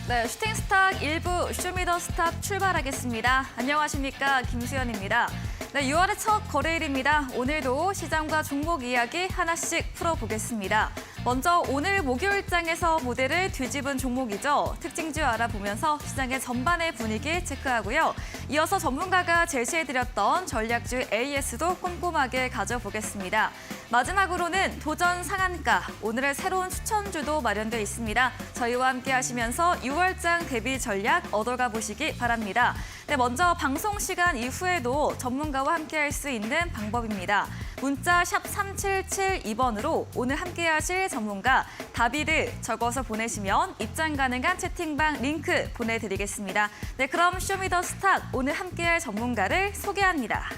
네, 슈팅스탁 1부 쇼미더스탁 출발하겠습니다. 안녕하십니까, 김수연입니다. 네, 6월의 첫 거래일입니다. 오늘도 시장과 종목 이야기 하나씩 풀어보겠습니다. 먼저 오늘 목요일장에서 모델을 뒤집은 종목이죠. 특징주 알아보면서 시장의 전반의 분위기 체크하고요. 이어서 전문가가 제시해드렸던 전략주 AS도 꼼꼼하게 가져보겠습니다. 마지막으로는 도전 상한가, 오늘의 새로운 추천주도 마련돼 있습니다. 저희와 함께 하시면서 6월장 대비 전략 얻어가 보시기 바랍니다. 네, 먼저 방송 시간 이후에도 전문가와 함께 할 수 있는 방법입니다. 문자 샵 3772번으로 오늘 함께 하실 전문가 답이를 적어서 보내시면 입장 가능한 채팅방 링크 보내드리겠습니다. 네, 그럼 쇼미더스탁 오늘 함께 할 전문가를 소개합니다.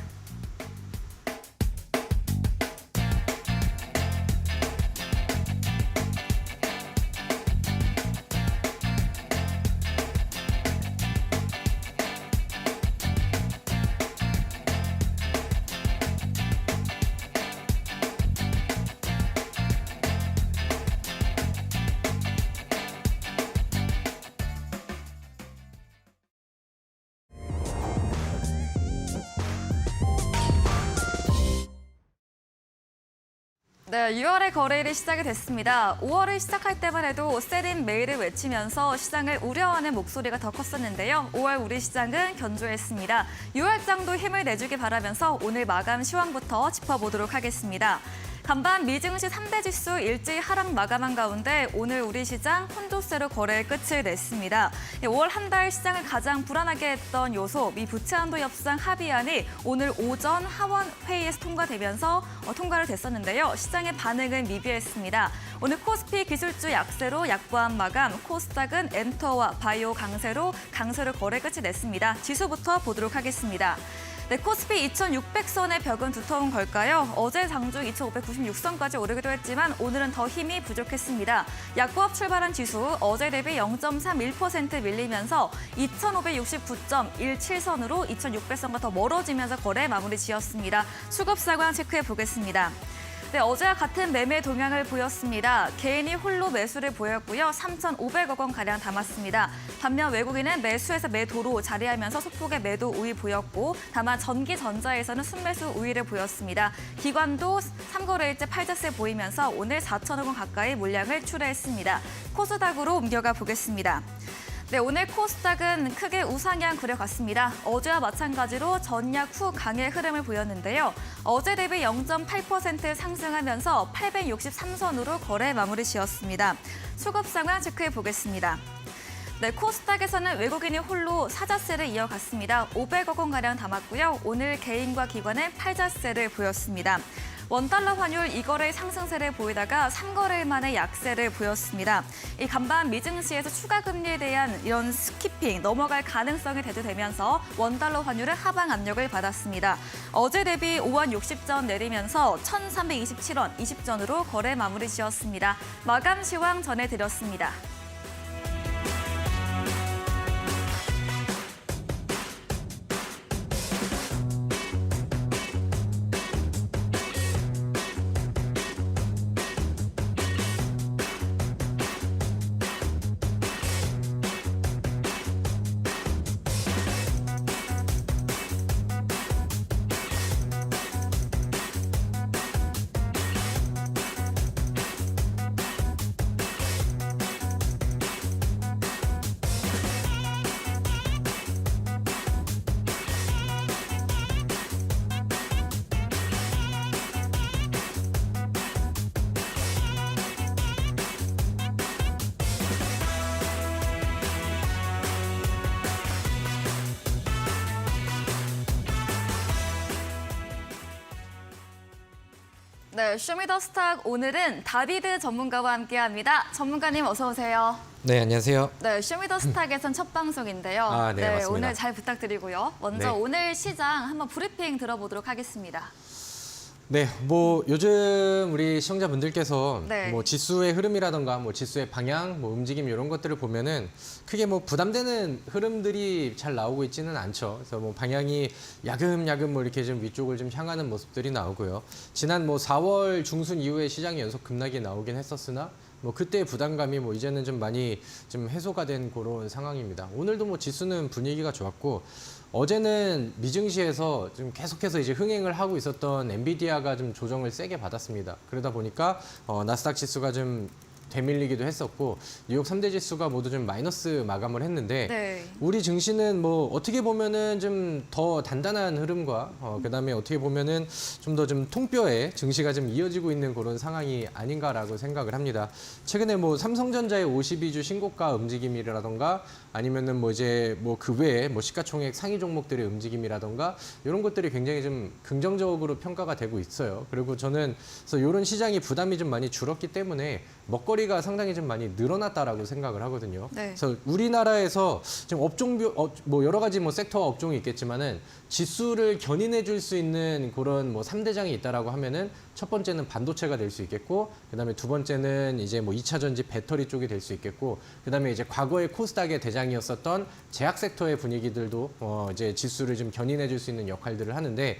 네, 6월의 거래일이 시작이 됐습니다. 5월을 시작할 때만 해도 셀인 메일을 외치면서 시장을 우려하는 목소리가 더 컸었는데요. 5월 우리 시장은 견조했습니다. 6월장도 힘을 내주기 바라면서 오늘 마감 시황부터 짚어보도록 하겠습니다. 간밤 미증시 3대 지수 일제히 하락 마감한 가운데 오늘 우리 시장 혼조세로 거래의 끝을 냈습니다. 5월 한 달 시장을 가장 불안하게 했던 요소, 미 부채한도 협상 합의안이 오늘 오전 하원 회의에서 통과되면서 통과를 됐었는데요. 시장의 반응은 미비했습니다. 오늘 코스피 기술주 약세로 약보합 마감, 코스닥은 엔터와 바이오 강세로 거래 끝이 냈습니다. 지수부터 보도록 하겠습니다. 네, 코스피 2,600선의 벽은 두터운 걸까요? 어제 장중 2,596선까지 오르기도 했지만 오늘은 더 힘이 부족했습니다. 약보합 출발한 지수 어제 대비 0.31% 밀리면서 2,569.17선으로 2,600선과 더 멀어지면서 거래 마무리 지었습니다. 수급 상황 체크해 보겠습니다. 네, 어제와 같은 매매 동향을 보였습니다. 개인이 홀로 매수를 보였고요. 3,500억 원가량 담았습니다. 반면 외국인은 매수에서 매도로 자리하면서 소폭의 매도 우위 보였고 다만 전기전자에서는 순매수 우위를 보였습니다. 기관도 3거래일째 팔자세 보이면서 오늘 4천억 원 가까이 물량을 출하했습니다. 코스닥으로 옮겨가 보겠습니다. 네, 오늘 코스닥은 크게 우상향 그려갔습니다. 어제와 마찬가지로 전약 후 강의 흐름을 보였는데요. 어제 대비 0.8% 상승하면서 863선으로 거래 마무리 지었습니다. 수급 상황 체크해 보겠습니다. 네, 코스닥에서는 외국인이 홀로 사자세를 이어갔습니다. 500억 원가량 담았고요. 오늘 개인과 기관은 팔자세를 보였습니다. 원달러 환율 2거래일 상승세를 보이다가 3거래일 만에 약세를 보였습니다. 이 간밤 미증시에서 추가 금리에 대한 이런 스키핑 넘어갈 가능성이 대두되면서 원달러 환율은 하방 압력을 받았습니다. 어제 대비 5원 60전 내리면서 1,327원 20전으로 거래 마무리 지었습니다. 마감 시황 전해드렸습니다. 네, 쇼미더스탁 오늘은 다비드 전문가와 함께합니다. 전문가님 어서 오세요. 네, 안녕하세요. 네, 쇼미더스탁에선 첫 방송인데요. 네, 맞습니다. 오늘 잘 부탁드리고요. 먼저 네. 오늘 시장 한번 브리핑 들어보도록 하겠습니다. 네, 뭐 요즘 우리 시청자분들께서 네. 뭐 지수의 흐름이라던가 뭐 지수의 방향, 뭐 움직임 이런 것들을 보면은 크게 뭐 부담되는 흐름들이 잘 나오고 있지는 않죠. 그래서 뭐 방향이 야금야금 뭐 이렇게 좀 위쪽을 좀 향하는 모습들이 나오고요. 지난 뭐 4월 중순 이후에 시장이 연속 급락이 나오긴 했었으나 뭐 그때의 부담감이 뭐 이제는 좀 많이 좀 해소가 된 그런 상황입니다. 오늘도 뭐 지수는 분위기가 좋았고 어제는 미증시에서 좀 계속해서 이제 흥행을 하고 있었던 엔비디아가 좀 조정을 세게 받았습니다. 그러다 보니까 나스닥 지수가 좀 되밀리기도 했었고 뉴욕 3대 지수가 모두 좀 마이너스 마감을 했는데 네. 우리 증시는 뭐 어떻게 보면은 좀 더 단단한 흐름과 그다음에 어떻게 보면은 좀 더 좀 통뼈에 증시가 좀 이어지고 있는 그런 상황이 아닌가라고 생각을 합니다. 최근에 뭐 삼성전자의 52주 신고가 움직임이라던가 아니면은 뭐 이제 뭐 그 외에 뭐 시가총액 상위 종목들의 움직임이라던가 이런 것들이 굉장히 좀 긍정적으로 평가가 되고 있어요. 그리고 저는 그래서 이런 시장이 부담이 좀 많이 줄었기 때문에 먹거리가 상당히 좀 많이 늘어났다라고 생각을 하거든요. 네. 그래서 우리나라에서 지금 업종별 뭐 여러 가지 뭐 섹터와 업종이 있겠지만은 지수를 견인해 줄 수 있는 그런 뭐 3대장이 있다라고 하면은 첫 번째는 반도체가 될 수 있겠고 그다음에 두 번째는 이제 뭐 2차 전지 배터리 쪽이 될 수 있겠고 그다음에 이제 과거에 코스닥의 대장이었었던 제약 섹터의 분위기들도 이제 지수를 좀 견인해 줄 수 있는 역할들을 하는데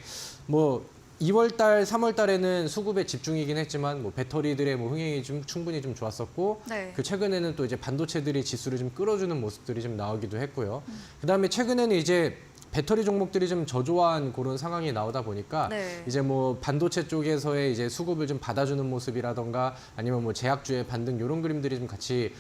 뭐 2월 달, 3월 달에는 수급에 집중이긴 했지만 뭐 배터리들의 뭐 흥행이 좀 충분히 좀 좋았었고 네. 그 최근에는 또 이제 반도체들이 지수를 좀 끌어주는 모습들이 좀 나오기도 했고요. 그다음에 최근에는 이제 배터리 종목들이 좀 저조한 그런 상황이 나오다 보니까 네. 이제 뭐 반도체 쪽에서의 이제 수급을 좀 받아주는 모습이라던가 아니면 뭐 제약주의 반등 이런 그림들이 좀 같이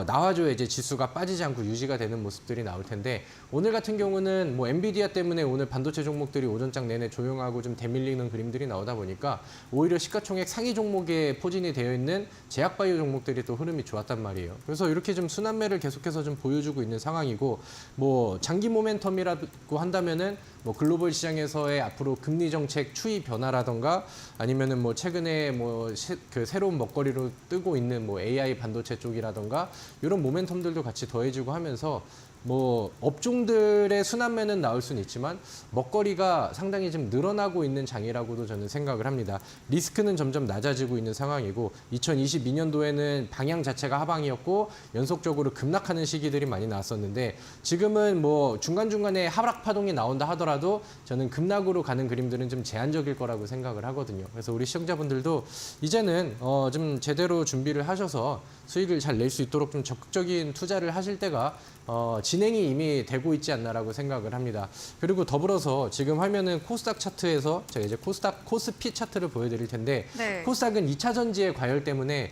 나와줘야 이제 지수가 빠지지 않고 유지가 되는 모습들이 나올 텐데 오늘 같은 경우는 뭐 엔비디아 때문에 오늘 반도체 종목들이 오전장 내내 조용하고 좀 대밀리는 그림들이 나오다 보니까 오히려 시가총액 상위 종목에 포진이 되어 있는 제약바이오 종목들이 또 흐름이 좋았단 말이에요. 그래서 이렇게 좀 순환매를 계속해서 좀 보여주고 있는 상황이고 뭐 장기 모멘텀이라고 한다면은 뭐 글로벌 시장에서의 앞으로 금리 정책 추이 변화라던가 아니면은 뭐 최근에 뭐 그 새로운 먹거리로 뜨고 있는 뭐 AI 반도체 쪽이라던가 이런 모멘텀들도 같이 더해지고 하면서 뭐 업종들의 순환매는 나올 수는 있지만 먹거리가 상당히 좀 늘어나고 있는 장이라고도 저는 생각을 합니다. 리스크는 점점 낮아지고 있는 상황이고 2022년도에는 방향 자체가 하방이었고 연속적으로 급락하는 시기들이 많이 나왔었는데 지금은 뭐 중간중간에 하락 파동이 나온다 하더라도 저는 급락으로 가는 그림들은 좀 제한적일 거라고 생각을 하거든요. 그래서 우리 시청자분들도 이제는 좀 제대로 준비를 하셔서 수익을 잘 낼 수 있도록 좀 적극적인 투자를 하실 때가 진행이 이미 되고 있지 않나라고 생각을 합니다. 그리고 더불어서 지금 화면은 코스닥 차트에서 제가 이제 코스피 차트를 보여드릴 텐데 네. 코스닥은 2차 전지의 과열 때문에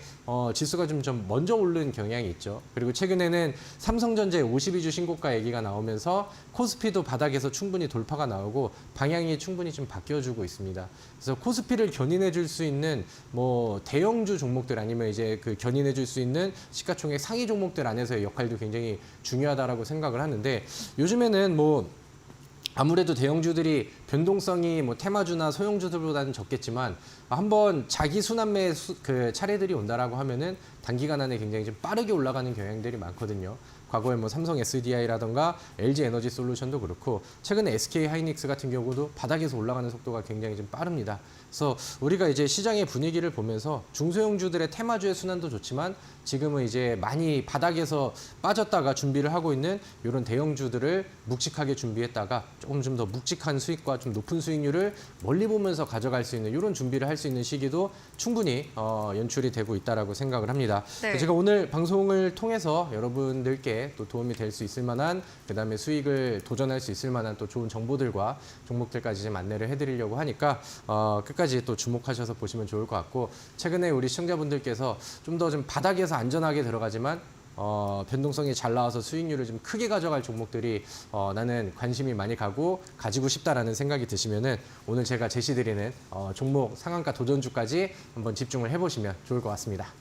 지수가 좀 먼저 오른 경향이 있죠. 그리고 최근에는 삼성전자의 52주 신고가 얘기가 나오면서 코스피도 바닥에서 충분히 돌파가 나오고 방향이 충분히 좀 바뀌어주고 있습니다. 그래서 코스피를 견인해 줄 수 있는 뭐 대형주 종목들 아니면 이제 그 견인해 줄 수 있는 시가총액 상위 종목들 안에서의 역할도 굉장히 중요하다라고 생각을 하는데 요즘에는 뭐 아무래도 대형주들이 변동성이 뭐 테마주나 소형주들보다는 적겠지만 한번 자기 순환매 그 차례들이 온다라고 하면은 단기간 안에 굉장히 좀 빠르게 올라가는 경향들이 많거든요. 과거에 뭐 삼성 SDI라던가 LG 에너지 솔루션도 그렇고 최근에 SK 하이닉스 같은 경우도 바닥에서 올라가는 속도가 굉장히 좀 빠릅니다. 그래서 우리가 이제 시장의 분위기를 보면서 중소형주들의 테마주의 순환도 좋지만 지금은 이제 많이 바닥에서 빠졌다가 준비를 하고 있는 이런 대형주들을 묵직하게 준비했다가 조금 좀 더 묵직한 수익과 좀 높은 수익률을 멀리 보면서 가져갈 수 있는 이런 준비를 할 수 있는 시기도 충분히 연출이 되고 있다라고 생각을 합니다. 네. 제가 오늘 방송을 통해서 여러분들께 또 도움이 될 수 있을 만한 그다음에 수익을 도전할 수 있을 만한 또 좋은 정보들과 종목들까지 좀 안내를 해드리려고 하니까 끝까지 또 주목하셔서 보시면 좋을 것 같고 최근에 우리 시청자분들께서 좀 더 좀 바닥에서 안전하게 들어가지만 변동성이 잘 나와서 수익률을 좀 크게 가져갈 종목들이 나는 관심이 많이 가고 가지고 싶다라는 생각이 드시면은 오늘 제가 제시드리는 종목 상한가 도전주까지 한번 집중을 해보시면 좋을 것 같습니다.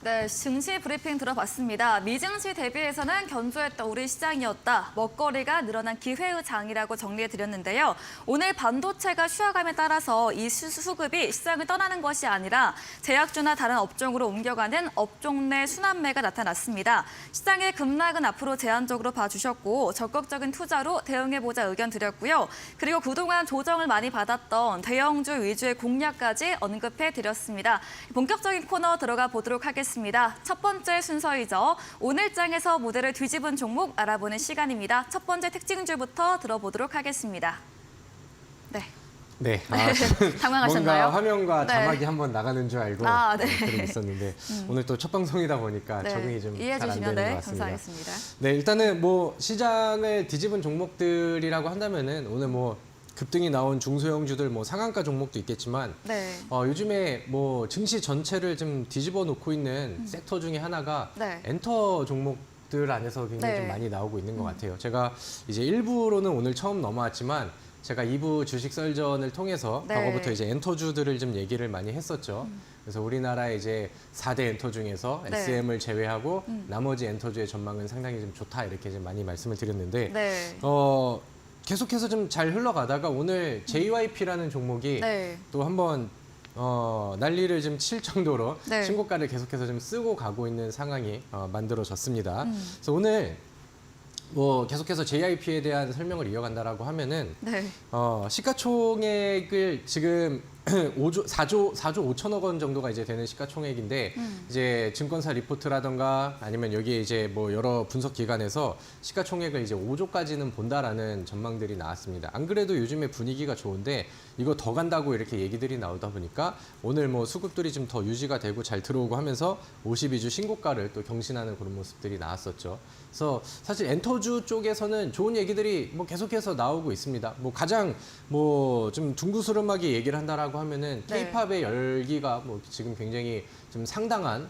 네, 증시 브리핑 들어봤습니다. 미증시 대비해서는 견조했던 우리 시장이었다. 먹거리가 늘어난 기회의 장이라고 정리해드렸는데요. 오늘 반도체가 쉬어감에 따라서 이 수급이 시장을 떠나는 것이 아니라 제약주나 다른 업종으로 옮겨가는 업종 내 순환매가 나타났습니다. 시장의 급락은 앞으로 제한적으로 봐주셨고 적극적인 투자로 대응해보자 의견 드렸고요. 그리고 그동안 조정을 많이 받았던 대형주 위주의 공략까지 언급해드렸습니다. 본격적인 코너 들어가 보도록 하겠습니다. 첫 번째 순서이죠. 오늘장에서 무대를 뒤집은 종목 알아보는 시간입니다. 첫 번째 특징주부터 들어보도록 하겠습니다. 네. 네. 당황하셨나요? 뭔가 화면과 네. 자막이 한번 나가는 줄 알고 네. 그러고 있었는데 오늘 또 첫 방송이다 보니까 네. 적응이 좀 이해해 잘 안 주시면 되는 것 같습니다. 감사하겠습니다. 네, 일단은 뭐 시장을 뒤집은 종목들이라고 한다면은 오늘 뭐 급등이 나온 중소형주들 뭐 상한가 종목도 있겠지만 네. 요즘에 뭐 증시 전체를 좀 뒤집어 놓고 있는 섹터 중에 하나가 네. 엔터 종목들 안에서 굉장히 네. 좀 많이 나오고 있는 것 같아요. 제가 이제 1부로는 오늘 처음 넘어왔지만 제가 2부 주식 썰전을 통해서 네. 과거부터 이제 엔터주들을 좀 얘기를 많이 했었죠. 그래서 우리나라의 이제 4대 엔터 중에서 네. SM을 제외하고 나머지 엔터주의 전망은 상당히 좀 좋다 이렇게 좀 많이 말씀을 드렸는데 네. 계속해서 좀 잘 흘러가다가 오늘 JYP라는 종목이 네. 또 한번 난리를 좀 칠 정도로 네. 신고가를 계속해서 좀 쓰고 가고 있는 상황이 만들어졌습니다. 그래서 오늘 뭐 계속해서 JYP에 대한 설명을 이어간다라고 하면은 네. 시가총액을 지금 4조 5천억 원 정도가 이제 되는 시가총액인데 이제 증권사 리포트라던가 아니면 여기에 이제 뭐 여러 분석 기관에서 시가총액을 이제 5조까지는 본다라는 전망들이 나왔습니다. 안 그래도 요즘에 분위기가 좋은데 이거 더 간다고 이렇게 얘기들이 나오다 보니까 오늘 뭐 수급들이 좀 더 유지가 되고 잘 들어오고 하면서 52주 신고가를 또 경신하는 그런 모습들이 나왔었죠. 그래서 사실 엔터주 쪽에서는 좋은 얘기들이 뭐 계속해서 나오고 있습니다. 뭐 가장 뭐 좀 둥그스름하게 얘기를 한다라고 하면은 네. K-팝의 열기가 뭐 지금 굉장히 좀 상당한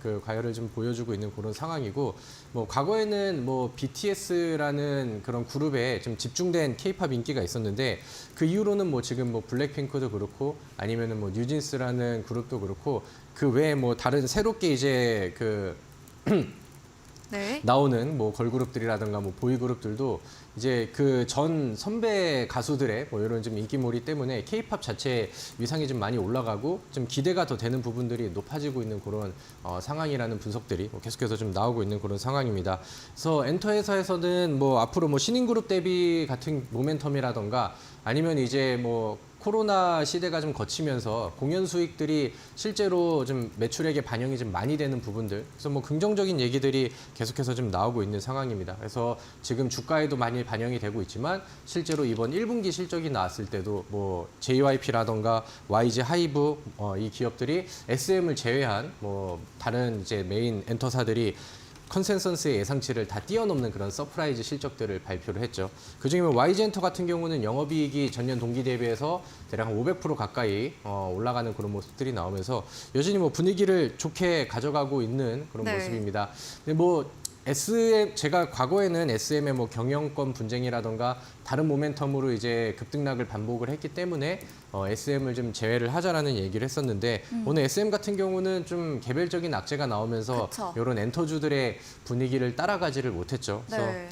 그 과열을 좀 보여주고 있는 그런 상황이고 뭐 과거에는 뭐 BTS라는 그런 그룹에 좀 집중된 K-팝 인기가 있었는데 그 이후로는 뭐 지금 뭐 블랙핑크도 그렇고 아니면은 뭐 뉴진스라는 그룹도 그렇고 그 외에 뭐 다른 새롭게 이제 그 네. 나오는 뭐 걸그룹들이라든가 뭐 보이그룹들도 이제 그 전 선배 가수들의 뭐 이런 좀 인기몰이 때문에 K-팝 자체의 위상이 좀 많이 올라가고 좀 기대가 더 되는 부분들이 높아지고 있는 그런 상황이라는 분석들이 뭐 계속해서 좀 나오고 있는 그런 상황입니다. 그래서 엔터 회사에서는 뭐 앞으로 뭐 신인 그룹 대비 같은 모멘텀이라던가 아니면 이제 뭐 코로나 시대가 좀 거치면서 공연 수익들이 실제로 좀 매출액에 반영이 좀 많이 되는 부분들, 그래서 뭐 긍정적인 얘기들이 계속해서 좀 나오고 있는 상황입니다. 그래서 지금 주가에도 많이 반영이 되고 있지만 실제로 이번 1분기 실적이 나왔을 때도 뭐 JYP라던가 YG 하이브 이 기업들이 SM을 제외한 뭐 다른 이제 메인 엔터사들이 컨센서스의 예상치를 다 뛰어넘는 그런 서프라이즈 실적들을 발표를 했죠. 그중에 YG엔터 같은 경우는 영업이익이 전년 동기 대비해서 대략 한 500% 가까이 올라가는 그런 모습들이 나오면서 여전히 뭐 분위기를 좋게 가져가고 있는 그런 네. 모습입니다. 근데 뭐 SM 제가 과거에는 SM의 뭐 경영권 분쟁이라던가 다른 모멘텀으로 이제 급등락을 반복을 했기 때문에 SM을 좀 제외를 하자라는 얘기를 했었는데 오늘 SM 같은 경우는 좀 개별적인 악재가 나오면서 그쵸. 이런 엔터주들의 분위기를 따라가지를 못했죠. 네.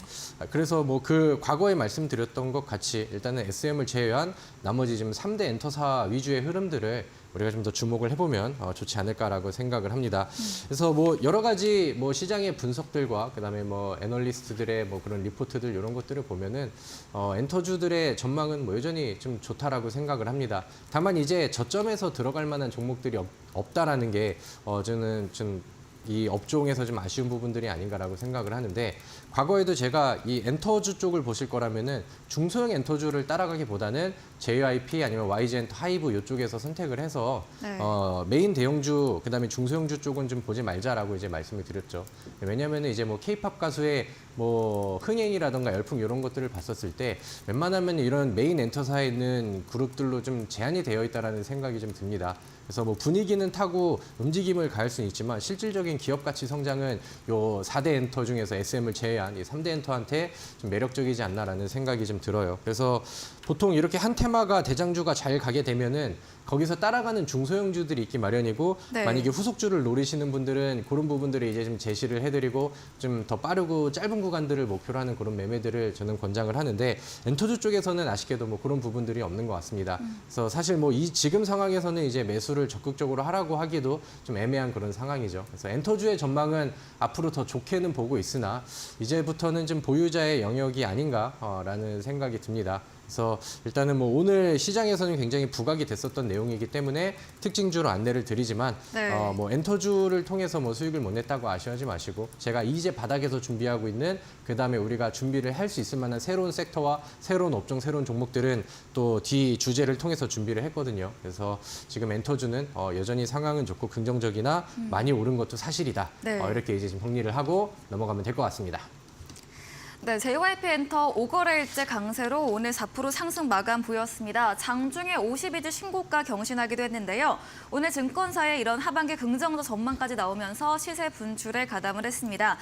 그래서 뭐 그 과거에 말씀드렸던 것 같이 일단은 SM을 제외한 나머지 지금 3대 엔터사 위주의 흐름들을 우리가 좀 더 주목을 해보면 좋지 않을까라고 생각을 합니다. 그래서 뭐 여러 가지 뭐 시장의 분석들과 그다음에 뭐 애널리스트들의 뭐 그런 리포트들 이런 것들을 보면은 엔터주들의 전망은 뭐 여전히 좀 좋다라고 생각을 합니다. 다만 이제 저점에서 들어갈 만한 종목들이 없다라는 게 저는 좀 이 업종에서 좀 아쉬운 부분들이 아닌가라고 생각을 하는데 과거에도 제가 이 엔터주 쪽을 보실 거라면은 중소형 엔터주를 따라가기보다는 JYP 아니면 YG엔터 하이브 이쪽에서 선택을 해서 네. 메인 대형주 그다음에 중소형주 쪽은 좀 보지 말자라고 이제 말씀을 드렸죠. 왜냐하면은 이제 뭐 K-팝 가수의 뭐 흥행이라던가 열풍 이런 것들을 봤었을 때 웬만하면 이런 메인 엔터사에 있는 그룹들로 좀 제한이 되어 있다라는 생각이 좀 듭니다. 그래서 뭐 분위기는 타고 움직임을 가할 수는 있지만 실질적인 기업 가치 성장은 요 4대 엔터 중에서 SM을 제외한 이 3대 엔터한테 좀 매력적이지 않나라는 생각이 좀 들어요. 그래서 보통 이렇게 한 테마가 대장주가 잘 가게 되면은 거기서 따라가는 중소형주들이 있기 마련이고 네. 만약에 후속주를 노리시는 분들은 그런 부분들을 이제 좀 제시를 해드리고 좀 더 빠르고 짧은 구간들을 목표로 하는 그런 매매들을 저는 권장을 하는데 엔터주 쪽에서는 아쉽게도 뭐 그런 부분들이 없는 것 같습니다. 그래서 사실 뭐 이 지금 상황에서는 이제 매수를 적극적으로 하라고 하기도 좀 애매한 그런 상황이죠. 그래서 엔터주의 전망은 앞으로 더 좋게는 보고 있으나 이제부터는 좀 보유자의 영역이 아닌가라는 생각이 듭니다. 그래서 일단은 뭐 오늘 시장에서는 굉장히 부각이 됐었던 내용이기 때문에 특징주로 안내를 드리지만 네. 뭐 엔터주를 통해서 뭐 수익을 못 냈다고 아쉬워하지 마시고 제가 이제 바닥에서 준비하고 있는 그다음에 우리가 준비를 할 수 있을 만한 새로운 섹터와 새로운 업종, 새로운 종목들은 또 뒤 주제를 통해서 준비를 했거든요. 그래서 지금 엔터주는 여전히 상황은 좋고 긍정적이나 많이 오른 것도 사실이다. 네. 이렇게 이제 지금 정리를 하고 넘어가면 될 것 같습니다. 네, JYP 엔터 5거래일째 강세로 오늘 4% 상승 마감 보였습니다. 장중에 52주 신고가 경신하기도 했는데요. 오늘 증권사에 이런 하반기 긍정적 전망까지 나오면서 시세 분출에 가담을 했습니다.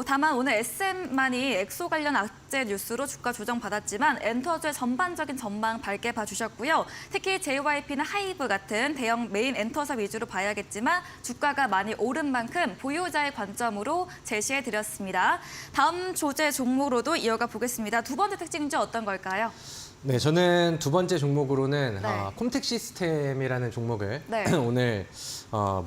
다만 오늘 SM만이 엑소 관련 악재 뉴스로 주가 조정받았지만 엔터주의 전반적인 전망 밝게 봐주셨고요. 특히 JYP는 하이브 같은 대형 메인 엔터사 위주로 봐야겠지만 주가가 많이 오른 만큼 보유자의 관점으로 제시해드렸습니다. 다음 조제 종목으로도 이어가 보겠습니다. 두 번째 특징주 어떤 걸까요? 네, 저는 두 번째 종목으로는 네. 콤텍 시스템이라는 종목을 네. 오늘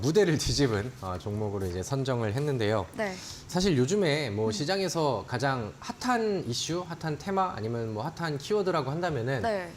무대를 뒤집은 종목으로 이제 선정을 했는데요. 네. 사실 요즘에 뭐 시장에서 가장 핫한 이슈, 핫한 테마 아니면 뭐 핫한 키워드라고 한다면은 네.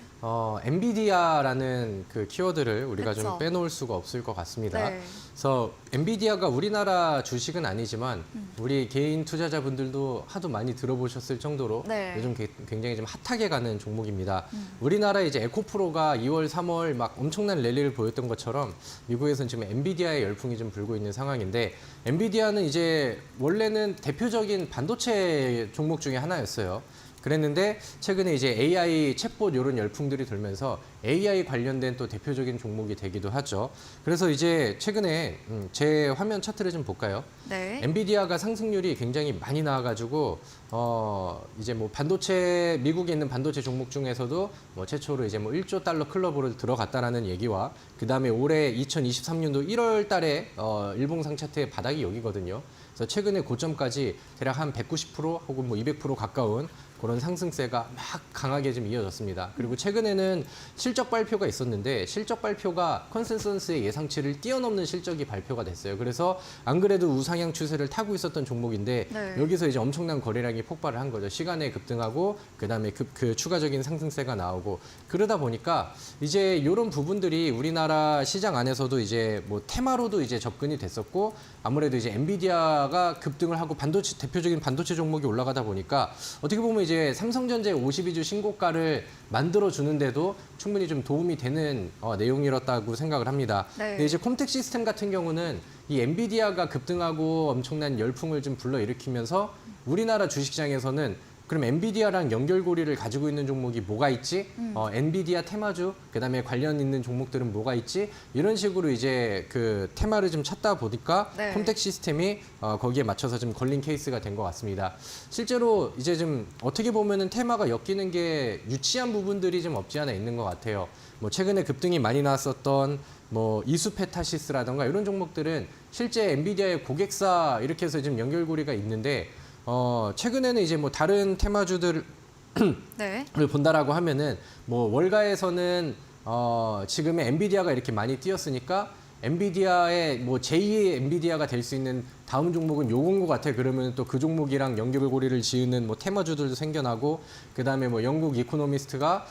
엔비디아라는 그 키워드를 우리가 그쵸. 좀 빼놓을 수가 없을 것 같습니다. 네. 그래서 엔비디아가 우리나라 주식은 아니지만 우리 개인 투자자분들도 하도 많이 들어보셨을 정도로 네. 요즘 굉장히 좀 핫하게 가는 종목입니다. 우리나라 이제 에코프로가 2월, 3월 막 엄청난 랠리를 보였던 것처럼 미국에서는 지금 엔비디아의 열풍이 좀 불고 있는 상황인데 엔비디아는 이제 원래는 대표적인 반도체 종목 중에 하나였어요. 그랬는데 최근에 이제 AI 챗봇 이런 열풍들이 돌면서 AI 관련된 또 대표적인 종목이 되기도 하죠. 그래서 이제 최근에 제 화면 차트를 좀 볼까요? 네. 엔비디아가 상승률이 굉장히 많이 나와가지고 이제 뭐 반도체 미국에 있는 반도체 종목 중에서도 뭐 최초로 이제 뭐 1조 달러 클럽으로 들어갔다라는 얘기와 그 다음에 올해 2023년도 1월 달에 일봉상 차트의 바닥이 여기거든요. 그래서 최근에 고점까지 대략 한 190% 혹은 뭐 200% 가까운 그런 상승세가 막 강하게 좀 이어졌습니다. 그리고 최근에는 실적 발표가 있었는데 실적 발표가 컨센서스의 예상치를 뛰어넘는 실적이 발표가 됐어요. 그래서 안 그래도 우상향 추세를 타고 있었던 종목인데 네. 여기서 이제 엄청난 거래량이 폭발을 한 거죠. 시간에 급등하고 그다음에 그 추가적인 상승세가 나오고 그러다 보니까 이제 이런 부분들이 우리나라 시장 안에서도 이제 뭐 테마로도 이제 접근이 됐었고 아무래도 이제 엔비디아가 급등을 하고 반도체 대표적인 반도체 종목이 올라가다 보니까 어떻게 보면 이제 삼성전자의 52주 신고가를 만들어 주는데도 충분히 좀 도움이 되는 내용이었다고 생각을 합니다. 네. 근데 이제 콤텍 시스템 같은 경우는 이 엔비디아가 급등하고 엄청난 열풍을 좀 불러일으키면서 우리나라 주식시장에서는 그럼 엔비디아랑 연결고리를 가지고 있는 종목이 뭐가 있지? 엔비디아 테마주, 그다음에 관련 있는 종목들은 뭐가 있지? 이런 식으로 이제 그 테마를 좀 찾다 보니까 네. 콤텍 시스템이 거기에 맞춰서 좀 걸린 케이스가 된 것 같습니다. 실제로 이제 좀 어떻게 보면은 테마가 엮이는 게 유치한 부분들이 좀 없지 않아 있는 것 같아요. 뭐 최근에 급등이 많이 나왔었던 뭐 이수페타시스라던가 이런 종목들은 실제 엔비디아의 고객사 이렇게 해서 지금 연결고리가 있는데 최근에는 이제 뭐 다른 테마주들을 네. 본다라고 하면은 뭐 월가에서는 지금의 엔비디아가 이렇게 많이 뛰었으니까 엔비디아의 뭐 제2의 엔비디아가 될 수 있는 다음 종목은 요건 것 같아. 그러면 또 그 종목이랑 연결고리를 지으는 뭐 테마주들도 생겨나고 그다음에 뭐 영국 이코노미스트가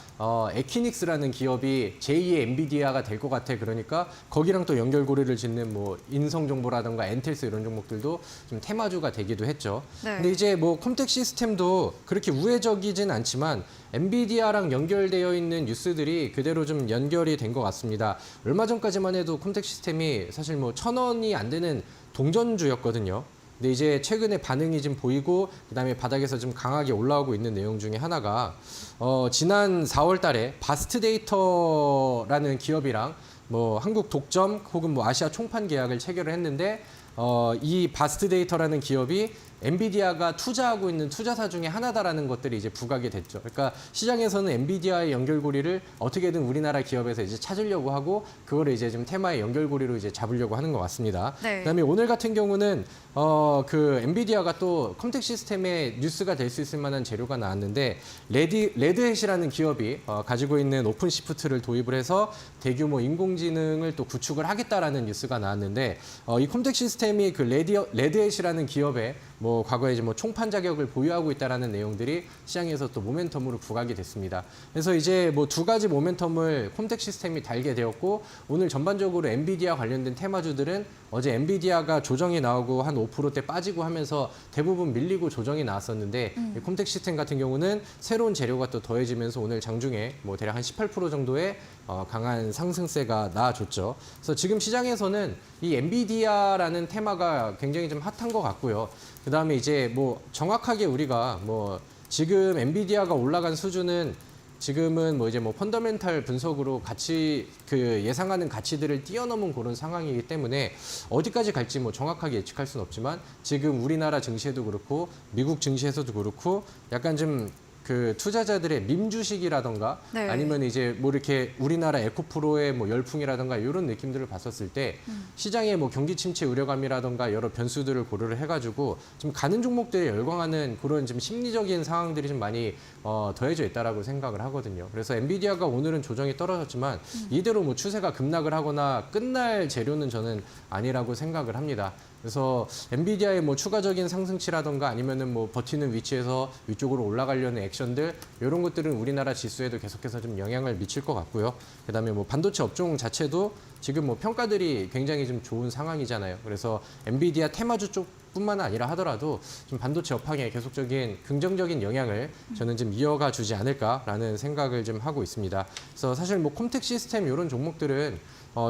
에키닉스라는 기업이 제2의 엔비디아가 될 것 같아. 그러니까 거기랑 또 연결고리를 짓는 뭐 인성정보라든가 엔텔스 이런 종목들도 좀 테마주가 되기도 했죠. 네. 근데 이제 뭐 콤텍 시스템도 그렇게 우회적이진 않지만 엔비디아랑 연결되어 있는 뉴스들이 그대로 좀 연결이 된 것 같습니다. 얼마 전까지만 해도 콤텍 시스템이 사실 뭐 1,000원이 안 되는 동전주였거든요. 근데 이제 최근에 반응이 좀 보이고 그다음에 바닥에서 좀 강하게 올라오고 있는 내용 중에 하나가 지난 4월 달에 바스트 데이터라는 기업이랑 뭐 한국 독점 혹은 뭐 아시아 총판 계약을 체결을 했는데 이 바스트 데이터라는 기업이 엔비디아가 투자하고 있는 투자사 중에 하나다라는 것들이 이제 부각이 됐죠. 그러니까 시장에서는 엔비디아의 연결고리를 어떻게든 우리나라 기업에서 이제 찾으려고 하고 그거를 이제 좀 테마의 연결고리로 이제 잡으려고 하는 것 같습니다. 네. 그다음에 오늘 같은 경우는 그 엔비디아가 또 컴텍 시스템의 뉴스가 될 수 있을 만한 재료가 나왔는데 레드햇이라는 기업이 가지고 있는 오픈시프트를 도입을 해서 대규모 인공지능을 또 구축을 하겠다라는 뉴스가 나왔는데 이 컴텍 시스템이 그 레드햇이라는 기업에 뭐 뭐 과거에 이제 뭐 총판 자격을 보유하고 있다라는 내용들이 시장에서 또 모멘텀으로 부각이 됐습니다. 그래서 이제 뭐 두 가지 모멘텀을 콤텍 시스템이 달게 되었고 오늘 전반적으로 엔비디아 관련된 테마주들은 어제 엔비디아가 조정이 나오고 한 5%대 빠지고 하면서 대부분 밀리고 조정이 나왔었는데 이 콤텍 시스템 같은 경우는 새로운 재료가 또 더해지면서 오늘 장중에 뭐 대략 한 18% 정도의 강한 상승세가 나와줬죠. 그래서 지금 시장에서는 이 엔비디아라는 테마가 굉장히 좀 핫한 것 같고요. 그다음에 이제 뭐 정확하게 우리가 뭐 지금 엔비디아가 올라간 수준은 지금은 뭐 이제 뭐 펀더멘탈 분석으로 가치 그 예상하는 가치들을 뛰어넘은 그런 상황이기 때문에 어디까지 갈지 뭐 정확하게 예측할 수는 없지만 지금 우리나라 증시에도 그렇고 미국 증시에서도 그렇고 약간 좀 그 투자자들의 밈 주식이라던가 네. 아니면 이제 뭐 이렇게 우리나라 에코프로의 뭐 열풍이라던가 이런 느낌들을 봤었을 때 시장의 뭐 경기 침체 우려감이라던가 여러 변수들을 고려를 해가지고 좀 가는 종목들에 열광하는 그런 좀 심리적인 상황들이 좀 많이 더해져 있다라고 생각을 하거든요. 그래서 엔비디아가 오늘은 조정이 떨어졌지만 이대로 뭐 추세가 급락을 하거나 끝날 재료는 저는 아니라고 생각을 합니다. 그래서 엔비디아의 뭐 추가적인 상승치라던가 아니면은 뭐 버티는 위치에서 위쪽으로 올라가려는 액션들 이런 것들은 우리나라 지수에도 계속해서 좀 영향을 미칠 것 같고요. 그다음에 뭐 반도체 업종 자체도 지금 뭐 평가들이 굉장히 좀 좋은 상황이잖아요. 그래서 엔비디아 테마주 쪽뿐만 아니라 하더라도 좀 반도체 업황에 계속적인 긍정적인 영향을 저는 좀 이어가 주지 않을까라는 생각을 좀 하고 있습니다. 그래서 사실 뭐 콤텍 시스템 이런 종목들은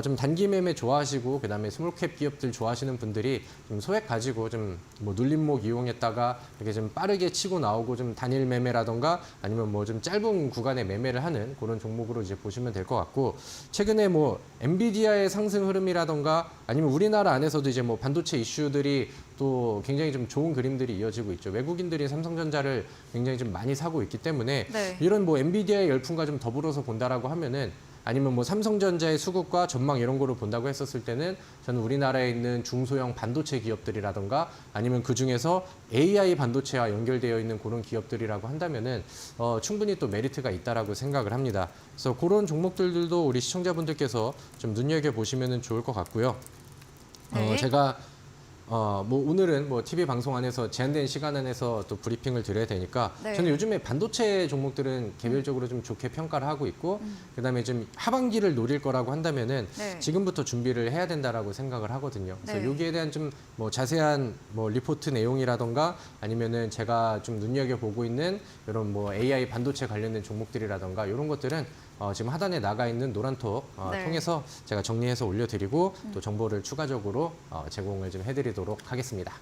좀 단기 매매 좋아하시고 그다음에 스몰캡 기업들 좋아하시는 분들이 좀 소액 가지고 좀 뭐 눌림목 이용했다가 이렇게 좀 빠르게 치고 나오고 좀 단일 매매라던가 아니면 뭐 좀 짧은 구간에 매매를 하는 그런 종목으로 이제 보시면 될 것 같고 최근에 뭐 엔비디아의 상승 흐름이라던가 아니면 우리나라 안에서도 이제 뭐 반도체 이슈들이 또 굉장히 좀 좋은 그림들이 이어지고 있죠. 외국인들이 삼성전자를 굉장히 좀 많이 사고 있기 때문에 네. 이런 뭐 엔비디아의 열풍과 좀 더불어서 본다라고 하면은 아니면 뭐 삼성전자의 수급과 전망 이런 거를 본다고 했었을 때는 저는 우리나라에 있는 중소형 반도체 기업들이라던가 아니면 그 중에서 AI 반도체와 연결되어 있는 그런 기업들이라고 한다면은 충분히 또 메리트가 있다라고 생각을 합니다. 그래서 그런 종목들도 우리 시청자분들께서 좀 눈여겨 보시면은 좋을 것 같고요. 네. 제가 뭐 오늘은 뭐 TV 방송 안에서 제한된 시간 안에서 또 브리핑을 드려야 되니까 네. 저는 요즘에 반도체 종목들은 개별적으로 좀 좋게 평가를 하고 있고 그다음에 좀 하반기를 노릴 거라고 한다면은 네. 지금부터 준비를 해야 된다라고 생각을 하거든요. 그래서 네. 여기에 대한 좀 뭐 자세한 뭐 리포트 내용이라던가 아니면은 제가 좀 눈여겨 보고 있는 이런 뭐 AI 반도체 관련된 종목들이라던가 이런 것들은 지금 하단에 나가 있는 노란톡 네. 통해서 제가 정리해서 올려드리고 또 정보를 추가적으로 제공을 좀 해드리도록 하겠습니다.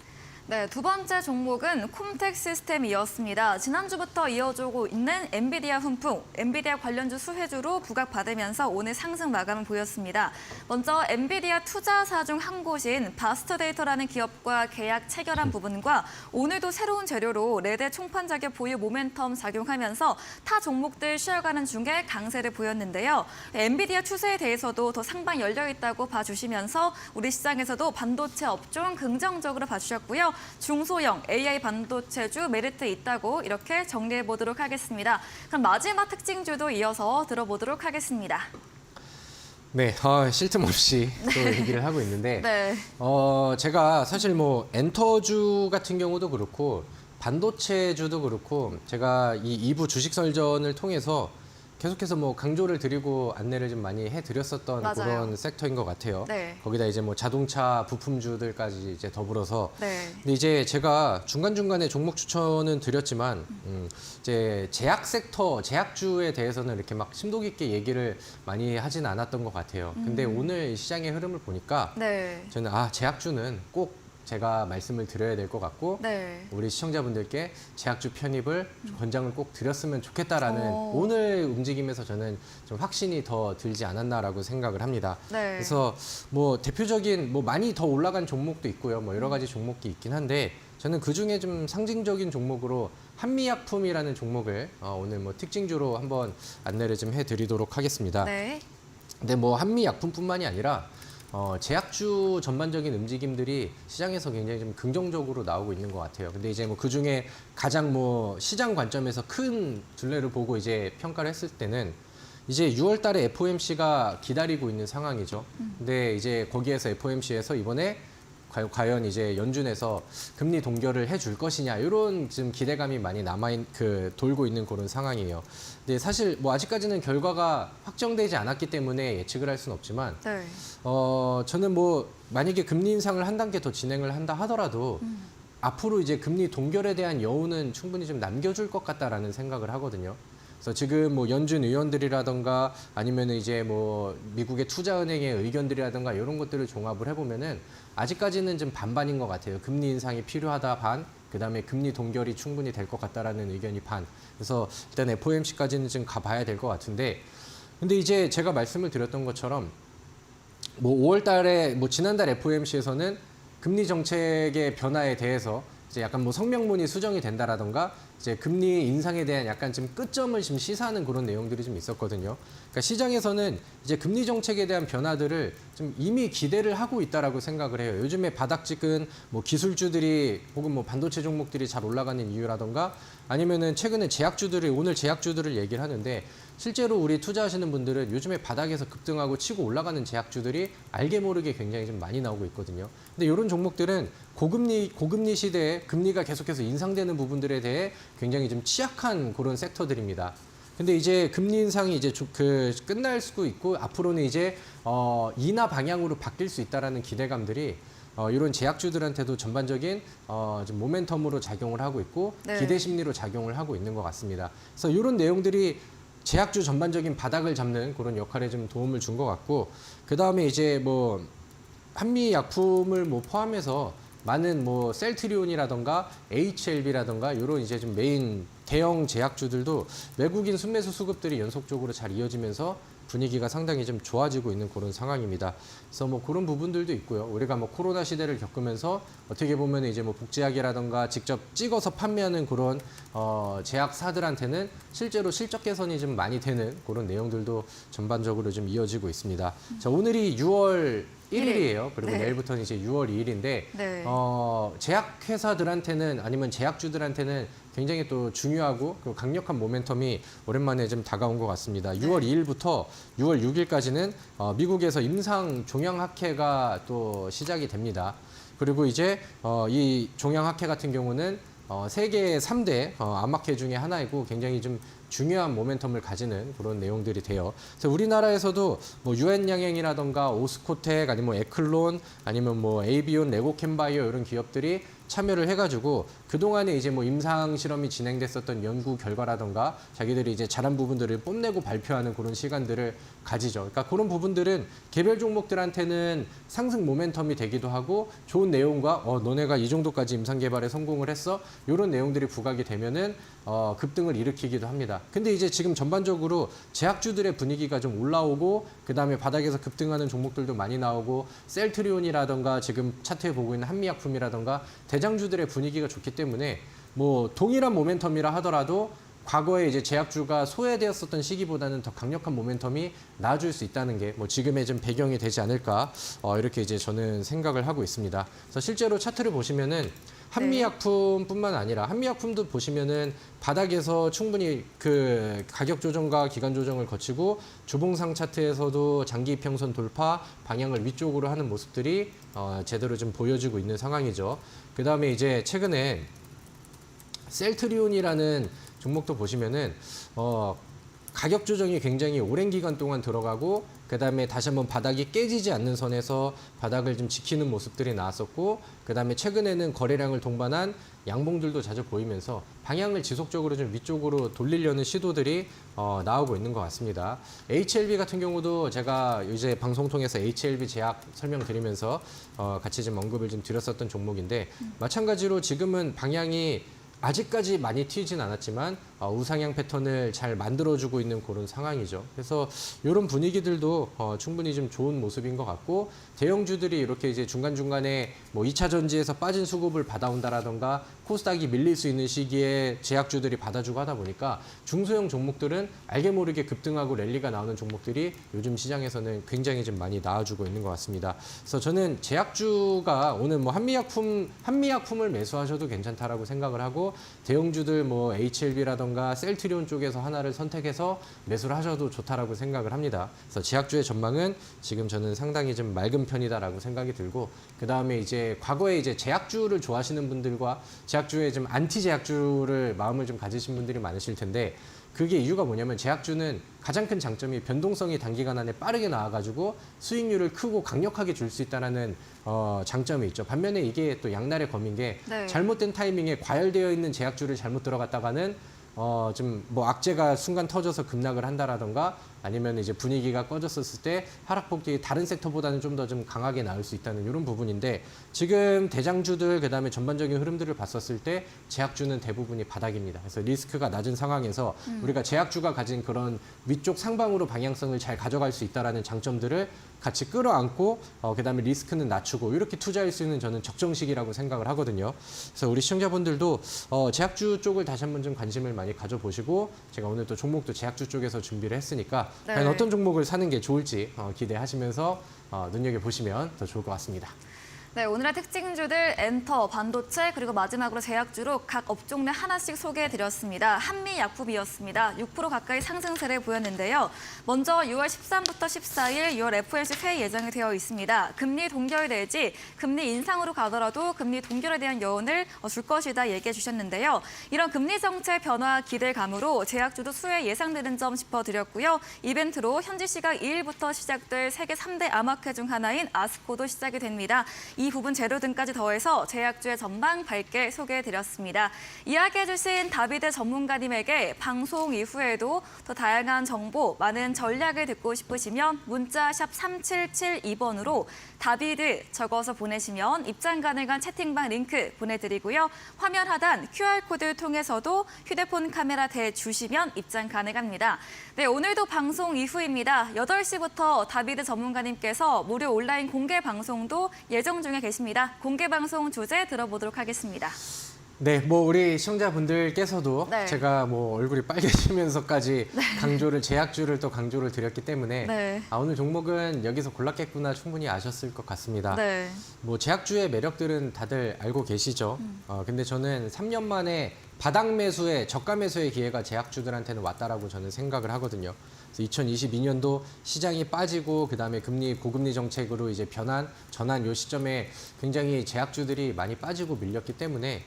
네, 두 번째 종목은 콤텍 시스템이었습니다. 지난주부터 이어지고 있는 엔비디아 훈풍, 엔비디아 관련주 수혜주로 부각받으면서 오늘 상승 마감을 보였습니다. 먼저 엔비디아 투자사 중 한 곳인 바스트데이터라는 기업과 계약 체결한 부분과 오늘도 새로운 재료로 레드 총판 자격 보유 모멘텀 작용하면서 타 종목들 쉬어가는 중에 강세를 보였는데요. 엔비디아 추세에 대해서도 더 상방 열려 있다고 봐주시면서 우리 시장에서도 반도체 업종 긍정적으로 봐주셨고요. 중소형 AI 반도체주 메리트 있다고 이렇게 정리해 보도록 하겠습니다. 그럼 마지막 특징주도 이어서 들어보도록 하겠습니다. 네, 쉴 틈 없이 또 얘기를 하고 있는데 네. 제가 사실 뭐 엔터주 같은 경우도 그렇고 반도체주도 그렇고 제가 이 2부 주식 설전을 통해서 계속해서 뭐 강조를 드리고 안내를 좀 많이 해드렸었던 맞아요. 그런 섹터인 것 같아요. 네. 거기다 이제 뭐 자동차 부품주들까지 이제 더불어서. 네. 근데 이제 제가 중간중간에 종목 추천은 드렸지만, 이제 제약 섹터, 제약주에 대해서는 이렇게 막 심도 깊게 얘기를 많이 하진 않았던 것 같아요. 근데 오늘 시장의 흐름을 보니까 네. 저는 제약주는 꼭 제가 말씀을 드려야 될 것 같고 네. 우리 시청자분들께 제약주 편입을 권장을 꼭 드렸으면 좋겠다라는 오. 오늘 움직임에서 저는 좀 확신이 더 들지 않았나라고 생각을 합니다. 네. 그래서 뭐 대표적인 뭐 많이 더 올라간 종목도 있고요. 뭐 여러 가지 종목이 있긴 한데 저는 그 중에 좀 상징적인 종목으로 한미약품이라는 종목을 오늘 뭐 특징주로 한번 안내를 좀 해드리도록 하겠습니다. 네. 근데 뭐 한미약품뿐만이 아니라 제약주 전반적인 움직임들이 시장에서 굉장히 좀 긍정적으로 나오고 있는 것 같아요. 근데 이제 뭐 그 중에 가장 뭐 시장 관점에서 큰 둘레를 보고 이제 평가를 했을 때는 이제 6월 달에 FOMC가 기다리고 있는 상황이죠. 근데 이제 거기에서 FOMC에서 이번에 과연 이제 연준에서 금리 동결을 해줄 것이냐 이런 지금 기대감이 많이 돌고 있는 그런 상황이에요. 근데 사실 뭐 아직까지는 결과가 확정되지 않았기 때문에 예측을 할 수는 없지만 네. 저는 뭐 만약에 금리 인상을 한 단계 더 진행을 한다 하더라도 앞으로 이제 금리 동결에 대한 여운은 충분히 좀 남겨줄 것 같다라는 생각을 하거든요. 그래서 지금 뭐 연준 의원들이라던가 아니면 이제 뭐 미국의 투자은행의 의견들이라던가 이런 것들을 종합을 해보면은 아직까지는 좀 반반인 것 같아요. 금리 인상이 필요하다 반, 그다음에 금리 동결이 충분히 될 것 같다라는 의견이 반. 그래서 일단 FOMC까지는 좀 가봐야 될 것 같은데, 근데 이제 제가 말씀을 드렸던 것처럼 뭐 5월 달에 뭐 지난달 FOMC에서는 금리 정책의 변화에 대해서 이제 약간 뭐 성명문이 수정이 된다라던가 이제 금리 인상에 대한 약간 좀 끝점을 지금 시사하는 그런 내용들이 좀 있었거든요. 그러니까 시장에서는 이제 금리 정책에 대한 변화들을 좀 이미 기대를 하고 있다라고 생각을 해요. 요즘에 바닥 찍은 뭐 기술주들이 혹은 뭐 반도체 종목들이 잘 올라가는 이유라던가 아니면은 최근에 오늘 제약주들을 얘기를 하는데 실제로 우리 투자하시는 분들은 요즘에 바닥에서 급등하고 치고 올라가는 제약주들이 알게 모르게 굉장히 좀 많이 나오고 있거든요. 근데 이런 종목들은 고금리 시대에 금리가 계속해서 인상되는 부분들에 대해 굉장히 좀 취약한 그런 섹터들입니다. 근데 이제 금리 인상이 이제 끝날 수도 있고 앞으로는 이제 인하 방향으로 바뀔 수 있다라는 기대감들이 이런 제약주들한테도 전반적인 좀 모멘텀으로 작용을 하고 있고 네. 기대 심리로 작용을 하고 있는 것 같습니다. 그래서 이런 내용들이 제약주 전반적인 바닥을 잡는 그런 역할에 좀 도움을 준 것 같고 그 다음에 이제 뭐 한미 약품을 뭐 포함해서 많은 뭐 셀트리온이라던가 HLB라던가 이런 이제 좀 메인 대형 제약주들도 외국인 순매수 수급들이 연속적으로 잘 이어지면서 분위기가 상당히 좀 좋아지고 있는 그런 상황입니다. 그래서 뭐 그런 부분들도 있고요. 우리가 뭐 코로나 시대를 겪으면서 어떻게 보면 이제 뭐 복제약이라던가 직접 찍어서 판매하는 그런 제약사들한테는 실제로 실적 개선이 좀 많이 되는 그런 내용들도 전반적으로 좀 이어지고 있습니다. 자, 오늘이 6월 1일이에요. 그리고 네. 내일부터는 이제 6월 2일인데 네. 제약회사들한테는 아니면 제약주들한테는 굉장히 또 중요하고 강력한 모멘텀이 오랜만에 좀 다가온 것 같습니다. 6월 2일부터 6월 6일까지는 미국에서 임상 종양학회가 또 시작이 됩니다. 그리고 이제 이 종양학회 같은 경우는 세계 3대 암학회 중에 하나이고 굉장히 좀 중요한 모멘텀을 가지는 그런 내용들이 돼요. 그래서 우리나라에서도 뭐 유엔양행이라던가 오스코텍 아니면 에클론 아니면 뭐 에이비온, 레고캠바이오 이런 기업들이 참여를 해가지고 그동안에 이제 뭐 임상 실험이 진행됐었던 연구 결과라던가 자기들이 이제 잘한 부분들을 뽐내고 발표하는 그런 시간들을 가지죠. 그러니까 그런 부분들은 개별 종목들한테는 상승 모멘텀이 되기도 하고 좋은 내용과 너네가 이 정도까지 임상 개발에 성공을 했어 이런 내용들이 부각이 되면은 급등을 일으키기도 합니다. 근데 이제 지금 전반적으로 제약주들의 분위기가 좀 올라오고 그다음에 바닥에서 급등하는 종목들도 많이 나오고 셀트리온이라던가 지금 차트에 보고 있는 한미약품이라던가 대장주들의 분위기가 좋기 때문에 뭐 동일한 모멘텀이라 하더라도 과거에 이제 제약주가 소외되었었던 시기보다는 더 강력한 모멘텀이 나아질 수 있다는 게 뭐 지금의 좀 배경이 되지 않을까 이렇게 이제 저는 생각을 하고 있습니다. 그래서 실제로 차트를 보시면은 한미약품뿐만 아니라 한미약품도 보시면은 바닥에서 충분히 그 가격 조정과 기간 조정을 거치고 주봉상 차트에서도 장기 이평선 돌파 방향을 위쪽으로 하는 모습들이 제대로 좀 보여지고 있는 상황이죠. 그 다음에 이제 최근에 셀트리온이라는 종목도 보시면은 가격 조정이 굉장히 오랜 기간 동안 들어가고 그다음에 다시 한번 바닥이 깨지지 않는 선에서 바닥을 좀 지키는 모습들이 나왔었고 그다음에 최근에는 거래량을 동반한 양봉들도 자주 보이면서 방향을 지속적으로 좀 위쪽으로 돌리려는 시도들이 나오고 있는 것 같습니다. HLB 같은 경우도 제가 이제 방송 통해서 HLB 제약 설명드리면서 같이 좀 언급을 좀 드렸었던 종목인데 마찬가지로 지금은 방향이 아직까지 많이 튀진 않았지만 우상향 패턴을 잘 만들어주고 있는 그런 상황이죠. 그래서 이런 분위기들도 충분히 좀 좋은 모습인 것 같고 대형주들이 이렇게 이제 중간중간에 뭐 2차 전지에서 빠진 수급을 받아온다라던가 코스닥이 밀릴 수 있는 시기에 제약주들이 받아주고 하다 보니까 중소형 종목들은 알게 모르게 급등하고 랠리가 나오는 종목들이 요즘 시장에서는 굉장히 좀 많이 나와주고 있는 것 같습니다. 그래서 저는 제약주가 오늘 뭐 한미약품을 매수하셔도 괜찮다라고 생각을 하고 대형주들 뭐 HLB라던가 셀트리온 쪽에서 하나를 선택해서 매수를 하셔도 좋다라고 생각을 합니다. 그래서 제약주의 전망은 지금 저는 상당히 좀 맑은 편이다라고 생각이 들고 그 다음에 이제 과거에 이제 제약주를 좋아하시는 분들과 제약주에 좀 안티 제약주를 마음을 좀 가지신 분들이 많으실 텐데 그게 이유가 뭐냐면 제약주는 가장 큰 장점이 변동성이 단기간 안에 빠르게 나와가지고 수익률을 크고 강력하게 줄 수 있다는 장점이 있죠. 반면에 이게 또 양날의 검인 게 네. 잘못된 타이밍에 과열되어 있는 제약주를 잘못 들어갔다가는 좀 뭐 악재가 순간 터져서 급락을 한다라던가 아니면 이제 분위기가 꺼졌었을 때 하락폭이 다른 섹터보다는 좀 더 좀 강하게 나올 수 있다는 이런 부분인데 지금 대장주들 그다음에 전반적인 흐름들을 봤었을 때 제약주는 대부분이 바닥입니다. 그래서 리스크가 낮은 상황에서 우리가 제약주가 가진 그런 위쪽 상방으로 방향성을 잘 가져갈 수 있다라는 장점들을 같이 끌어안고 그다음에 리스크는 낮추고 이렇게 투자할 수 있는 저는 적정식이라고 생각을 하거든요. 그래서 우리 시청자분들도 제약주 쪽을 다시 한번 좀 관심을 많이 가져보시고 제가 오늘 또 종목도 제약주 쪽에서 준비를 했으니까 네. 과연 어떤 종목을 사는 게 좋을지 기대하시면서 눈여겨보시면 더 좋을 것 같습니다. 네, 오늘의 특징주들 엔터, 반도체, 그리고 마지막으로 제약주로 각 업종내 하나씩 소개해드렸습니다. 한미약품이었습니다. 6% 가까이 상승세를 보였는데요. 먼저 6월 13부터 14일 6월 FOMC 회의 예정이 되어 있습니다. 금리 동결 내지 금리 인상으로 가더라도 금리 동결에 대한 여운을 줄 것이다 얘기해 주셨는데요. 이런 금리 정책 변화 기대감으로 제약주도 수혜 예상되는 점 짚어드렸고요. 이벤트로 현지 시각 2일부터 시작될 세계 3대 암학회 중 하나인 아스코도 시작이 됩니다. 이 부분 재료 등까지 더해서 제약주의 전망 밝게 소개해드렸습니다. 이야기해주신 다비드 전문가님에게 방송 이후에도 더 다양한 정보, 많은 전략을 듣고 싶으시면 문자 샵 3772번으로 다비드 적어서 보내시면 입장 가능한 채팅방 링크 보내드리고요. 화면 하단 QR코드 통해서도 휴대폰 카메라 대주시면 입장 가능합니다. 네, 오늘도 방송 이후입니다. 8시부터 다비드 전문가님께서 무료 온라인 공개 방송도 예정 중에 계십니다. 공개 방송 주제 들어보도록 하겠습니다. 네, 뭐 우리 시청자분들께서도 네. 제가 뭐 얼굴이 빨개지면서까지 강조를 제약주를 또 강조를 드렸기 때문에 네. 오늘 종목은 여기서 골랐겠구나 충분히 아셨을 것 같습니다. 네. 뭐 제약주의 매력들은 다들 알고 계시죠. 근데 저는 3년 만에 바닥 매수에 저가 매수의 기회가 제약주들한테는 왔다라고 저는 생각을 하거든요. 그래서 2022년도 시장이 빠지고 그다음에 금리 고금리 정책으로 이제 전환 요 시점에 굉장히 제약주들이 많이 빠지고 밀렸기 때문에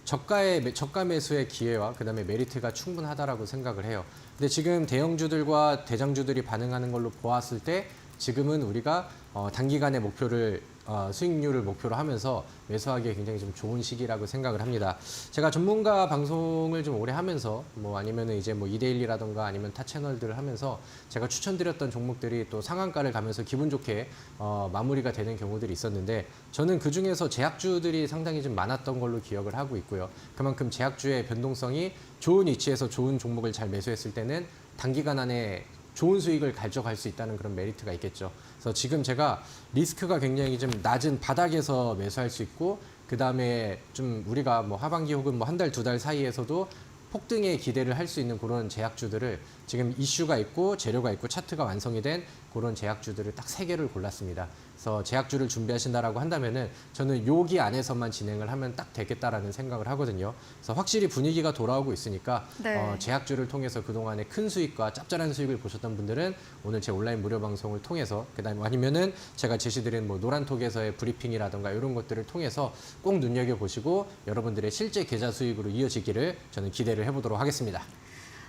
저가 매수의 기회와 그다음에 메리트가 충분하다라고 생각을 해요. 근데 지금 대형주들과 대장주들이 반응하는 걸로 보았을 때 지금은 우리가 단기간의 목표를 수익률을 목표로 하면서 매수하기에 굉장히 좀 좋은 시기라고 생각을 합니다. 제가 전문가 방송을 좀 오래 하면서 뭐 아니면은 이제 뭐 2대1이라던가 아니면 타 채널들을 하면서 제가 추천드렸던 종목들이 또 상한가를 가면서 기분 좋게 마무리가 되는 경우들이 있었는데 저는 그 중에서 제약주들이 상당히 좀 많았던 걸로 기억을 하고 있고요. 그만큼 제약주의 변동성이 좋은 위치에서 좋은 종목을 잘 매수했을 때는 단기간 안에 좋은 수익을 가져갈 수 있다는 그런 메리트가 있겠죠. 그래서 지금 제가 리스크가 굉장히 좀 낮은 바닥에서 매수할 수 있고 그다음에 좀 우리가 뭐 하반기 혹은 뭐 한 달, 두 달 사이에서도 폭등에 기대를 할 수 있는 그런 제약주들을 지금 이슈가 있고 재료가 있고 차트가 완성이 된 그런 제약주들을 딱 3개를 골랐습니다. 그래서 제약주를 준비하신다라고 한다면은 저는 여기 안에서만 진행을 하면 딱 되겠다라는 생각을 하거든요. 그래서 확실히 분위기가 돌아오고 있으니까 네. 제약주를 통해서 그동안에 큰 수익과 짭짤한 수익을 보셨던 분들은 오늘 제 온라인 무료 방송을 통해서 그다음에 아니면은 제가 제시드린 뭐 노란톡에서의 브리핑이라던가 이런 것들을 통해서 꼭 눈여겨보시고 여러분들의 실제 계좌 수익으로 이어지기를 저는 기대를 해보도록 하겠습니다.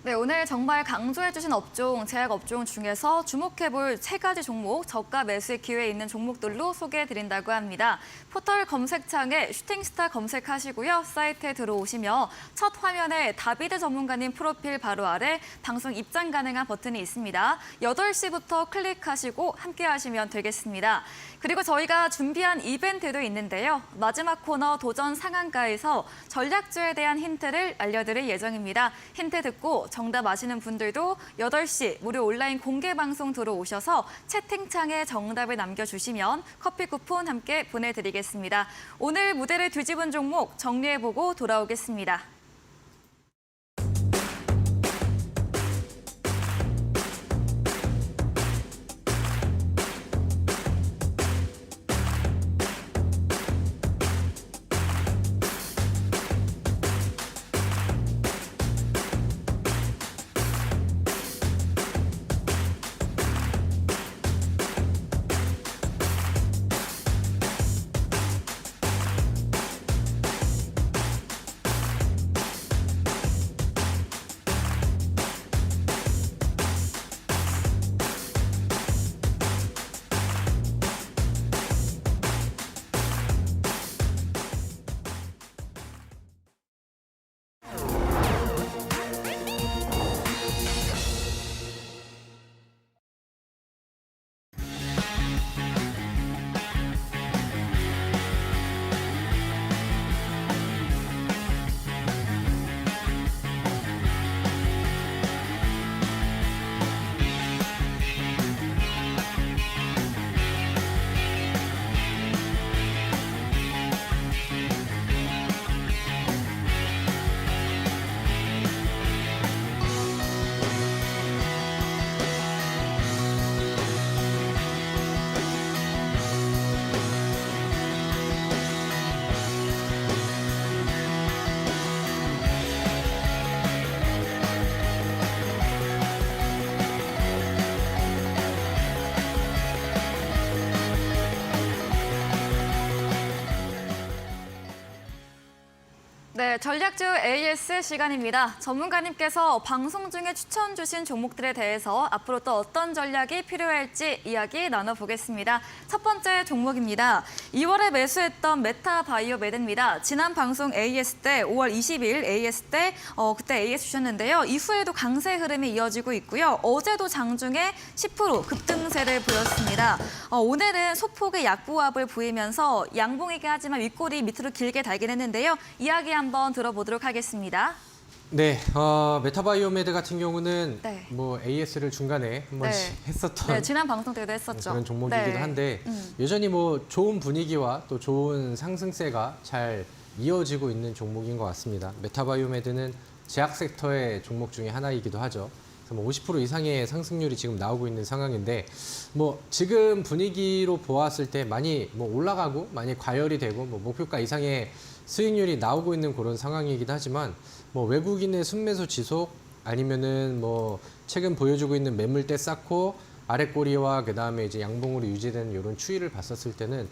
네, 오늘 정말 강조해주신 업종, 제약 업종 중에서 주목해볼 3가지 종목, 저가 매수의 기회에 있는 종목들로 소개해드린다고 합니다. 포털 검색창에 슈팅스타 검색하시고요. 사이트에 들어오시면 첫 화면에 다비드 전문가님 프로필 바로 아래 방송 입장 가능한 버튼이 있습니다. 8시부터 클릭하시고 함께 하시면 되겠습니다. 그리고 저희가 준비한 이벤트도 있는데요. 마지막 코너 도전 상한가에서 전략주에 대한 힌트를 알려드릴 예정입니다. 힌트 듣고 정답 아시는 분들도 8시 무료 온라인 공개 방송 들어오셔서 채팅창에 정답을 남겨주시면 커피 쿠폰 함께 보내드리겠습니다. 오늘 무대를 뒤집은 종목 정리해보고 돌아오겠습니다. 네, 전략주 AS 시간입니다. 전문가님께서 방송 중에 추천 주신 종목들에 대해서 앞으로 또 어떤 전략이 필요할지 이야기 나눠보겠습니다. 첫 번째 종목입니다. 2월에 매수했던 메타바이오메드입니다. 지난 방송 AS 때 5월 20일 AS 때 그때 AS 주셨는데요. 이후에도 강세 흐름이 이어지고 있고요. 어제도 장중에 10% 급등세를 보였습니다. 오늘은 소폭의 약보합을 보이면서 양봉이긴 하지만 윗골이 밑으로 길게 달긴 했는데요. 이야기 한번 들어보도록 하겠습니다. 네, 메타바이오메드 같은 경우는 네. 뭐 AS를 중간에 한 번씩 했었던 네, 지난 방송 때도 했었죠. 그런 종목이기도 네. 한데 여전히 뭐 좋은 분위기와 또 좋은 상승세가 잘 이어지고 있는 종목인 것 같습니다. 메타바이오메드는 제약 섹터의 종목 중에 하나이기도 하죠. 그래서 뭐 50% 이상의 상승률이 지금 나오고 있는 상황인데 뭐 지금 분위기로 보았을 때 많이 뭐 올라가고 많이 과열이 되고 뭐 목표가 이상의 수익률이 나오고 있는 그런 상황이긴 하지만 뭐 외국인의 순매수 지속 아니면은 뭐 최근 보여주고 있는 매물대 쌓고 아랫꼬리와 그다음에 이제 양봉으로 유지되는 이런 추이를 봤었을 때는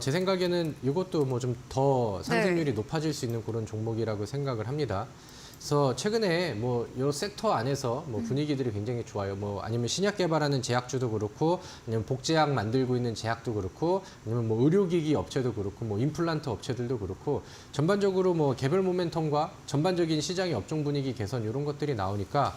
제 생각에는 이것도 뭐 좀 더 상승률이 높아질 수 있는 그런 종목이라고 생각을 합니다. 그래서 최근에 뭐 이 섹터 안에서 뭐 분위기들이 굉장히 좋아요. 뭐 아니면 신약 개발하는 제약주도 그렇고, 아니면 복제약 만들고 있는 제약도 그렇고, 아니면 뭐 의료기기 업체도 그렇고, 뭐 임플란트 업체들도 그렇고, 전반적으로 뭐 개별 모멘텀과 전반적인 시장의 업종 분위기 개선 이런 것들이 나오니까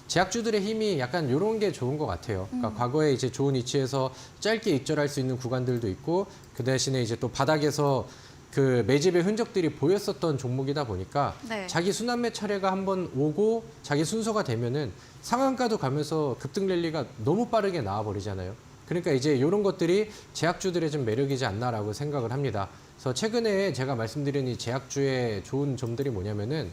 제약주들의 힘이 약간 이런 게 좋은 것 같아요. 그러니까 과거에 이제 좋은 위치에서 짧게 익절할 수 있는 구간들도 있고, 그 대신에 이제 또 바닥에서 그 매집의 흔적들이 보였었던 종목이다 보니까 네. 자기 순환매 차례가 한번 오고 자기 순서가 되면은 상한가도 가면서 급등 랠리가 너무 빠르게 나와버리잖아요. 그러니까 이제 이런 것들이 제약주들의 좀 매력이지 않나라고 생각을 합니다. 그래서 최근에 제가 말씀드린 이 제약주의 좋은 점들이 뭐냐면은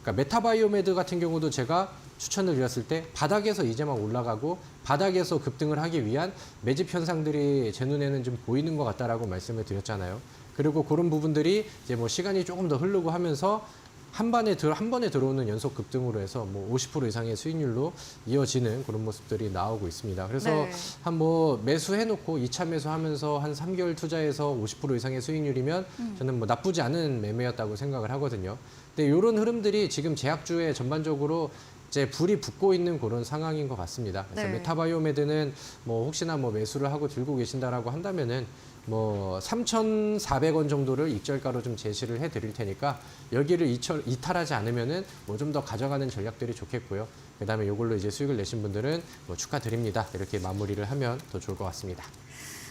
그러니까 메타바이오메드 같은 경우도 제가 추천을 드렸을 때 바닥에서 이제 막 올라가고 바닥에서 급등을 하기 위한 매집 현상들이 제 눈에는 좀 보이는 것 같다라고 말씀을 드렸잖아요. 그리고 그런 부분들이 이제 뭐 시간이 조금 더 흐르고 하면서 한 번에 들어오는 연속 급등으로 해서 뭐 50% 이상의 수익률로 이어지는 그런 모습들이 나오고 있습니다. 그래서 네. 한 뭐 매수해놓고 2차 매수하면서 한 3개월 투자해서 50% 이상의 수익률이면 저는 뭐 나쁘지 않은 매매였다고 생각을 하거든요. 근데 이런 흐름들이 지금 제약주에 전반적으로 이제 불이 붙고 있는 그런 상황인 것 같습니다. 그래서 네. 메타바이오메드는 뭐 혹시나 뭐 매수를 하고 들고 계신다라고 한다면은 뭐 3,400원 정도를 익절가로 좀 제시를 해드릴 테니까 여기를 이탈하지 않으면은 뭐 좀 더 가져가는 전략들이 좋겠고요. 그다음에 이걸로 이제 수익을 내신 분들은 뭐 축하드립니다. 이렇게 마무리를 하면 더 좋을 것 같습니다.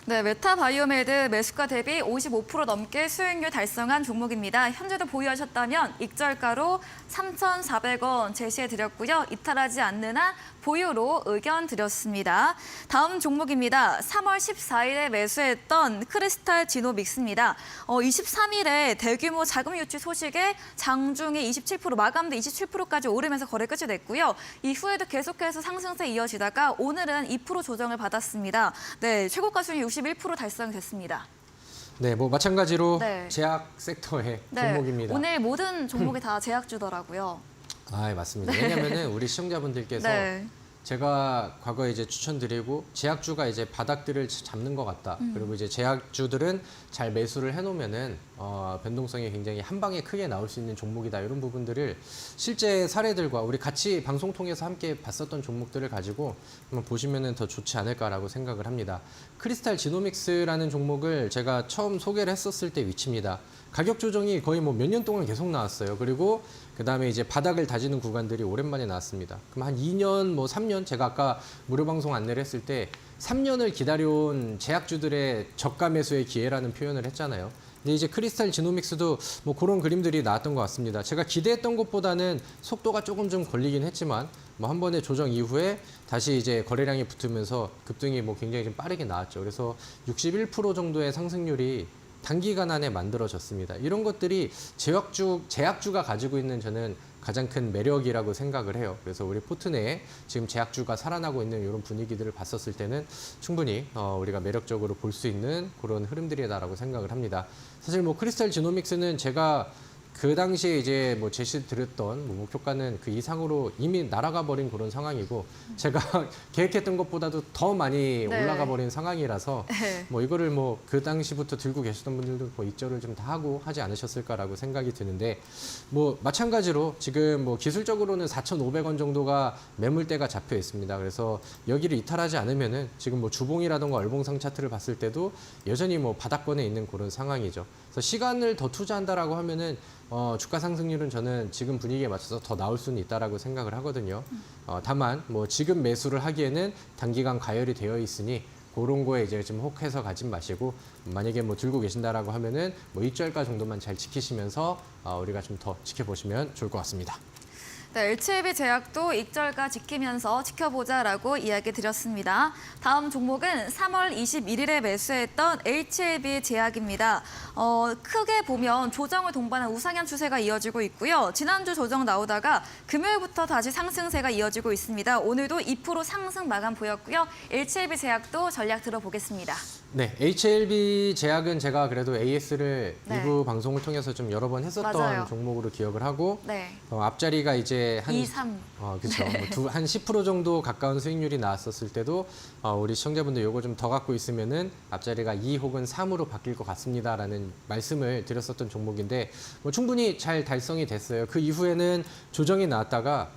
네, 메타바이오메드 매수가 대비 55% 넘게 수익률 달성한 종목입니다. 현재도 보유하셨다면 익절가로 3,400원 제시해드렸고요. 이탈하지 않는 한 보유로 의견 드렸습니다. 다음 종목입니다. 3월 14일에 매수했던 크리스탈 지노믹스입니다. 23일에 대규모 자금 유치 소식에 장중에 27%, 마감돼 27%까지 오르면서 거래 끝이 냈고요. 이후에도 계속해서 상승세 이어지다가 오늘은 2% 조정을 받았습니다. 네, 최고가 수익률 61% 달성됐습니다. 네, 뭐 마찬가지로 네. 제약 섹터의 네, 종목입니다. 오늘 모든 종목이 다 제약주더라고요. 아, 맞습니다. 왜냐하면은 우리 시청자분들께서 네. 제가 과거에 이제 추천드리고 제약주가 이제 바닥들을 잡는 것 같다. 그리고 이제 제약주들은 잘 매수를 해놓으면은 변동성이 굉장히 한 방에 크게 나올 수 있는 종목이다. 이런 부분들을 실제 사례들과 우리 같이 방송 통해서 함께 봤었던 종목들을 가지고 한번 보시면은 더 좋지 않을까라고 생각을 합니다. 크리스탈 지노믹스라는 종목을 제가 처음 소개를 했었을 때 위치입니다. 가격 조정이 거의 뭐 몇 년 동안 계속 나왔어요. 그리고 그다음에 이제 바닥을 다지는 구간들이 오랜만에 나왔습니다. 그럼 한 2년, 뭐 3년, 제가 아까 무료 방송 안내를 했을 때 3년을 기다려온 제약주들의 저가 매수의 기회라는 표현을 했잖아요. 근데 이제 크리스탈 지노믹스도 뭐 그런 그림들이 나왔던 것 같습니다. 제가 기대했던 것보다는 속도가 조금 좀 걸리긴 했지만 뭐 한 번의 조정 이후에 다시 이제 거래량이 붙으면서 급등이 뭐 굉장히 좀 빠르게 나왔죠. 그래서 61% 정도의 상승률이 단기간 안에 만들어졌습니다. 이런 것들이 제약주가 가지고 있는 저는 가장 큰 매력이라고 생각을 해요. 그래서 우리 포트 내에 지금 제약주가 살아나고 있는 이런 분위기들을 봤었을 때는 충분히 우리가 매력적으로 볼 수 있는 그런 흐름들이다라고 생각을 합니다. 사실 뭐 크리스탈 지노믹스는 제가 그 당시에 이제 뭐 제시 드렸던 뭐 목표가는 그 이상으로 이미 날아가 버린 그런 상황이고 제가 계획했던 것보다도 더 많이 네. 올라가 버린 상황이라서 네. 뭐 이거를 뭐 그 당시부터 들고 계셨던 분들도 뭐 입절을 좀 다 하고 하지 않으셨을까라고 생각이 드는데 뭐 마찬가지로 지금 뭐 기술적으로는 4,500원 정도가 매물대가 잡혀 있습니다. 그래서 여기를 이탈하지 않으면은 지금 뭐 주봉이라던가 얼봉상 차트를 봤을 때도 여전히 뭐 바닥권에 있는 그런 상황이죠. 그래서 시간을 더 투자한다라고 하면은 주가 상승률은 저는 지금 분위기에 맞춰서 더 나올 수는 있다라고 생각을 하거든요. 다만 뭐 지금 매수를 하기에는 단기간 가열이 되어 있으니 그런 거에 이제 좀 혹해서 가진 마시고 만약에 뭐 들고 계신다라고 하면은 뭐 일절가 정도만 잘 지키시면서 우리가 좀 더 지켜보시면 좋을 것 같습니다. 네, HLB 제약도 익절가 지키면서 지켜보자라고 이야기 드렸습니다. 다음 종목은 3월 21일에 매수했던 HLB 제약입니다. 크게 보면 조정을 동반한 우상향 추세가 이어지고 있고요. 지난주 조정 나오다가 금요일부터 다시 상승세가 이어지고 있습니다. 오늘도 2% 상승 마감 보였고요. HLB 제약도 전략 들어보겠습니다. 네, HLB 제약은 제가 그래도 AS를 네. 일부 방송을 통해서 좀 여러 번 했었던 맞아요. 종목으로 기억을 하고 네, 앞자리가 이제 한 2, 3. 그렇죠. 한 10% 정도 가까운 수익률이 나왔었을 때도 우리 시청자분들 요거 좀 더 갖고 있으면은 앞자리가 2 혹은 3으로 바뀔 것 같습니다라는 말씀을 드렸었던 종목인데 뭐 충분히 잘 달성이 됐어요. 그 이후에는 조정이 나왔다가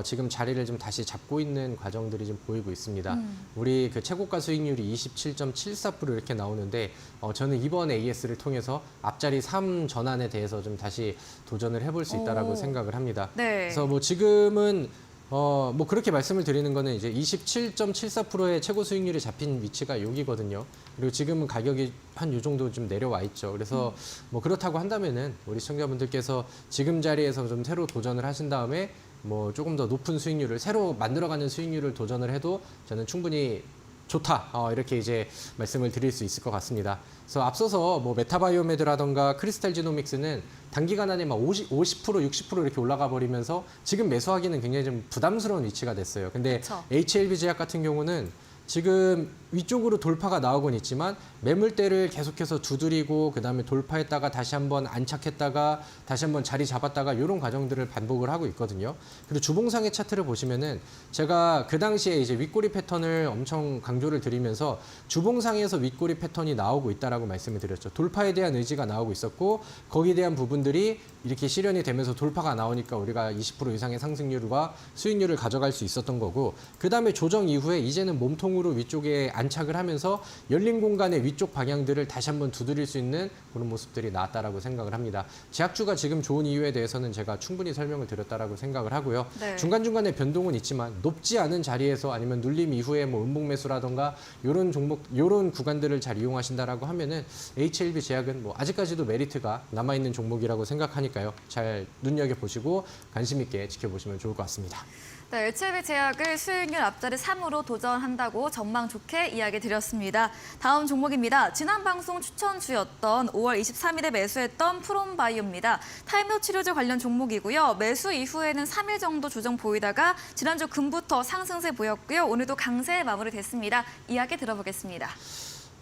지금 자리를 좀 다시 잡고 있는 과정들이 좀 보이고 있습니다. 우리 그 최고가 수익률이 27.74% 이렇게 나오는데 저는 이번 AS를 통해서 앞자리 3 전환에 대해서 좀 다시 도전을 해볼 수 있다라고 오. 생각을 합니다. 네. 그래서 뭐 지금은 뭐 그렇게 말씀을 드리는 거는 이제 27.74%의 최고 수익률이 잡힌 위치가 여기거든요. 그리고 지금은 가격이 한 요 정도 좀 내려와 있죠. 그래서 뭐 그렇다고 한다면은 우리 시청자분들께서 지금 자리에서 좀 새로 도전을 하신 다음에 뭐 조금 더 높은 수익률을 새로 만들어가는 수익률을 도전을 해도 저는 충분히 좋다 이렇게 이제 말씀을 드릴 수 있을 것 같습니다. 그래서 앞서서 뭐 메타바이오메드라던가 크리스탈 지노믹스는 단기간 안에 막 50%, 60% 이렇게 올라가 버리면서 지금 매수하기는 굉장히 좀 부담스러운 위치가 됐어요. 근데 그쵸. HLB 제약 같은 경우는 지금 위쪽으로 돌파가 나오곤 있지만 매물대를 계속해서 두드리고 그다음에 돌파했다가 다시 한번 안착했다가 다시 한번 자리 잡았다가 이런 과정들을 반복을 하고 있거든요. 그리고 주봉상의 차트를 보시면은 제가 그 당시에 이제 윗꼬리 패턴을 엄청 강조를 드리면서 주봉상에서 윗꼬리 패턴이 나오고 있다라고 말씀을 드렸죠. 돌파에 대한 의지가 나오고 있었고 거기에 대한 부분들이 이렇게 실현이 되면서 돌파가 나오니까 우리가 20% 이상의 상승률과 수익률을 가져갈 수 있었던 거고 그다음에 조정 이후에 이제는 몸통으로 자동으로 위쪽에 안착을 하면서 열린 공간의 위쪽 방향들을 다시 한번 두드릴 수 있는 그런 모습들이 나왔다라고 생각을 합니다. 제약주가 지금 좋은 이유에 대해서는 제가 충분히 설명을 드렸다라고 생각을 하고요. 네. 중간중간에 변동은 있지만 높지 않은 자리에서 아니면 눌림 이후에 뭐 음봉 매수라던가 이런 종목, 이런 구간들을 잘 이용하신다라고 하면은 HLB 제약은 뭐 아직까지도 메리트가 남아있는 종목이라고 생각하니까요. 잘 눈여겨보시고 관심 있게 지켜보시면 좋을 것 같습니다. 네, HLB 제약을 수익률 앞자리 3으로 도전한다고 전망 좋게 이야기 드렸습니다. 다음 종목입니다. 지난 방송 추천주였던 5월 23일에 매수했던 프롬바이오입니다. 타임로 치료제 관련 종목이고요. 매수 이후에는 3일 정도 조정 보이다가 지난주 금부터 상승세 보였고요. 오늘도 강세 마무리됐습니다. 이야기 들어보겠습니다.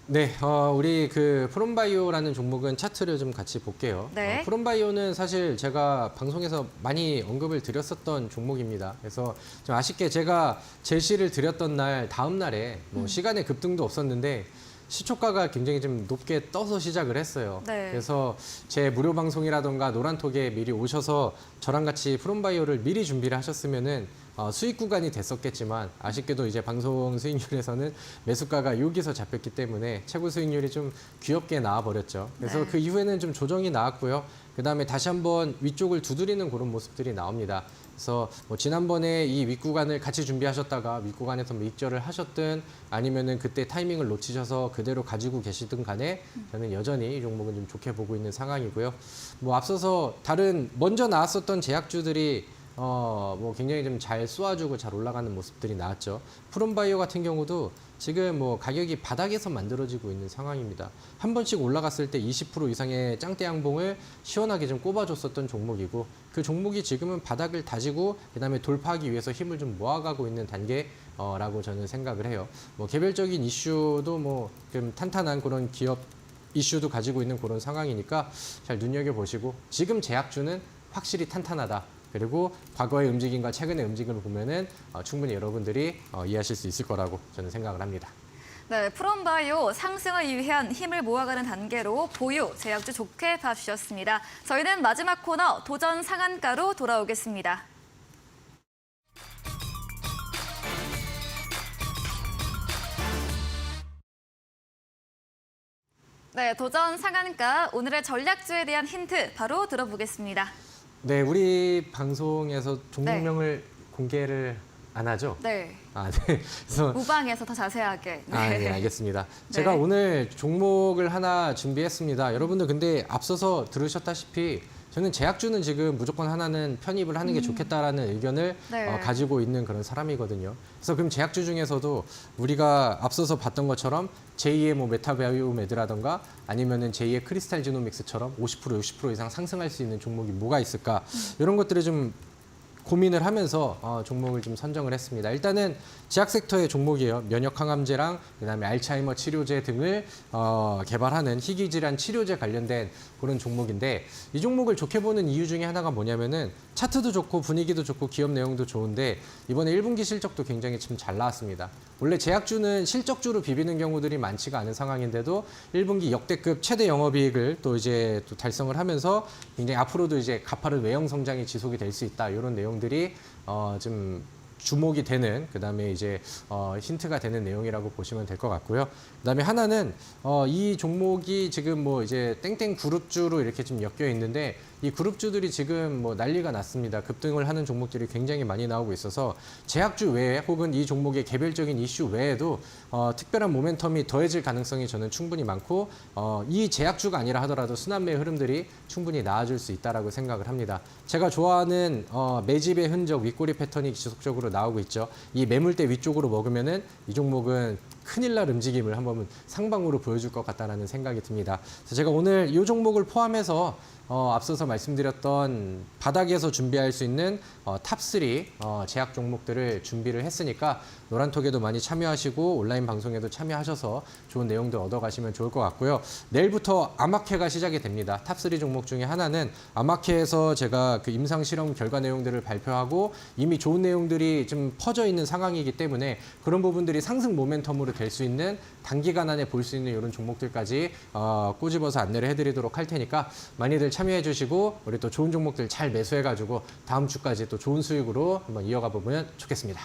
네, 우리 그 프롬바이오라는 종목은 차트를 좀 같이 볼게요. 네. 프롬바이오는 사실 제가 방송에서 많이 언급을 드렸었던 종목입니다. 그래서 좀 아쉽게 제가 제시를 드렸던 날 다음 날에 뭐 시간의 급등도 없었는데 시초가가 굉장히 좀 높게 떠서 시작을 했어요. 네. 그래서 제 무료 방송이라던가 노란톡에 미리 오셔서 저랑 같이 프롬바이오를 미리 준비를 하셨으면은 수익 구간이 됐었겠지만 아쉽게도 이제 방송 수익률에서는 매수가가 여기서 잡혔기 때문에 최고 수익률이 좀 귀엽게 나와버렸죠. 그래서 네. 그 이후에는 좀 조정이 나왔고요. 그다음에 다시 한번 위쪽을 두드리는 그런 모습들이 나옵니다. 그래서 뭐 지난번에 이 윗구간을 같이 준비하셨다가 윗구간에서 뭐 익절을 하셨든 아니면은 그때 타이밍을 놓치셔서 그대로 가지고 계시든 간에 저는 여전히 이 종목은 좀 좋게 보고 있는 상황이고요. 뭐 앞서서 다른 먼저 나왔었던 제약주들이 뭐 굉장히 좀 잘 쏘아주고 잘 올라가는 모습들이 나왔죠. 프롬바이오 같은 경우도 지금 뭐 가격이 바닥에서 만들어지고 있는 상황입니다. 한 번씩 올라갔을 때 20% 이상의 짱대 양봉을 시원하게 좀 꼽아줬었던 종목이고 그 종목이 지금은 바닥을 다지고 그다음에 돌파하기 위해서 힘을 좀 모아가고 있는 단계라고 저는 생각을 해요. 뭐 개별적인 이슈도 뭐 좀 탄탄한 그런 기업 이슈도 가지고 있는 그런 상황이니까 잘 눈여겨보시고 지금 제약주는 확실히 탄탄하다. 그리고 과거의 움직임과 최근의 움직임을 보면은 충분히 여러분들이 이해하실 수 있을 거라고 저는 생각을 합니다. 네, 프롬바이오 상승을 위한 힘을 모아가는 단계로 보유, 제약주 좋게 봐주셨습니다. 저희는 마지막 코너 도전 상한가로 돌아오겠습니다. 네, 도전 상한가 오늘의 전략주에 대한 힌트 바로 들어보겠습니다. 네, 우리 방송에서 종목명을 공개를 안 하죠? 네, 아, 네. 그래서 무방에서 더 자세하게. 네. 아, 네, 알겠습니다. 제가 네. 오늘 종목을 하나 준비했습니다. 여러분들 근데 앞서서 들으셨다시피 저는 제약주는 지금 무조건 하나는 편입을 하는 게 좋겠다라는 의견을 네. 가지고 있는 그런 사람이거든요. 그래서 그럼 제약주 중에서도 우리가 앞서서 봤던 것처럼 제2의 뭐 메타바이오메드라던가 아니면은 제2의 크리스탈 지노믹스처럼 50% 60% 이상 상승할 수 있는 종목이 뭐가 있을까? 이런 것들을 좀 고민을 하면서 종목을 좀 선정을 했습니다. 일단은 제약 섹터의 종목이에요. 면역 항암제랑 그다음에 알츠하이머 치료제 등을 개발하는 희귀질환 치료제 관련된 그런 종목인데 이 종목을 좋게 보는 이유 중에 하나가 뭐냐면은 차트도 좋고 분위기도 좋고 기업 내용도 좋은데 이번에 1분기 실적도 굉장히 좀 잘 나왔습니다. 원래 제약주는 실적주로 비비는 경우들이 많지가 않은 상황인데도 1분기 역대급 최대 영업이익을 또 이제 또 달성을 하면서 굉장히 앞으로도 이제 가파른 외형 성장이 지속이 될 수 있다 이런 내용들이 좀 주목이 되는 그다음에 이제 힌트가 되는 내용이라고 보시면 될 것 같고요. 그다음에 하나는 이 종목이 지금 뭐 이제 땡땡 그룹주로 이렇게 좀 엮여 있는데 이 그룹주들이 지금 뭐 난리가 났습니다. 급등을 하는 종목들이 굉장히 많이 나오고 있어서 제약주 외에 혹은 이 종목의 개별적인 이슈 외에도 특별한 모멘텀이 더해질 가능성이 저는 충분히 많고 이 제약주가 아니라 하더라도 순환매의 흐름들이 충분히 나아질 수 있다라고 생각을 합니다. 제가 좋아하는 매집의 흔적 윗꼬리 패턴이 지속적으로 나오고 있죠. 이 매물대 위쪽으로 먹으면은 이 종목은 큰일 날 움직임을 한번 상방으로 보여줄 것 같다라는 생각이 듭니다. 그래서 제가 오늘 이 종목을 포함해서 앞서서 말씀드렸던 바닥에서 준비할 수 있는 탑3 제약 종목들을 준비를 했으니까 노란톡에도 많이 참여하시고 온라인 방송에도 참여하셔서 좋은 내용들 얻어가시면 좋을 것 같고요. 내일부터 아마케가 시작이 됩니다. 탑3 종목 중에 하나는 아마케에서 제가 그 임상 실험 결과 내용들을 발표하고 이미 좋은 내용들이 좀 퍼져 있는 상황이기 때문에 그런 부분들이 상승 모멘텀으로 될 수 있는 단기간 안에 볼 수 있는 이런 종목들까지 꼬집어서 안내를 해드리도록 할 테니까 많이들 참여해 주시고 우리 또 좋은 종목들 잘 매수해가지고 다음 주까지 또 좋은 수익으로 한번 이어가 보면 좋겠습니다.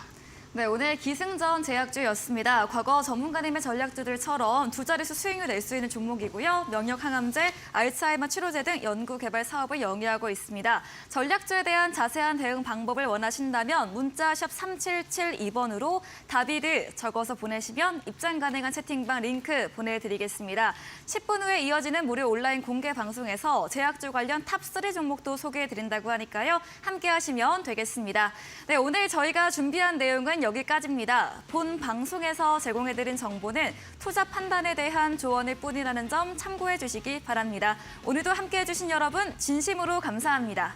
네, 오늘 기승전 제약주였습니다. 과거 전문가님의 전략주들처럼 두 자릿수 수익률 낼 수 있는 종목이고요. 명역 항암제, 알츠하이머 치료제 등 연구 개발 사업을 영위하고 있습니다. 전략주에 대한 자세한 대응 방법을 원하신다면 문자 샵 3772번으로 답이를 적어서 보내시면 입장 가능한 채팅방 링크 보내드리겠습니다. 10분 후에 이어지는 무료 온라인 공개 방송에서 제약주 관련 탑3 종목도 소개해드린다고 하니까요. 함께 하시면 되겠습니다. 네, 오늘 저희가 준비한 내용은 여기까지입니다. 본 방송에서 제공해드린 정보는 투자 판단에 대한 조언일 뿐이라는 점 참고해 주시기 바랍니다. 오늘도 함께해 주신 여러분 진심으로 감사합니다.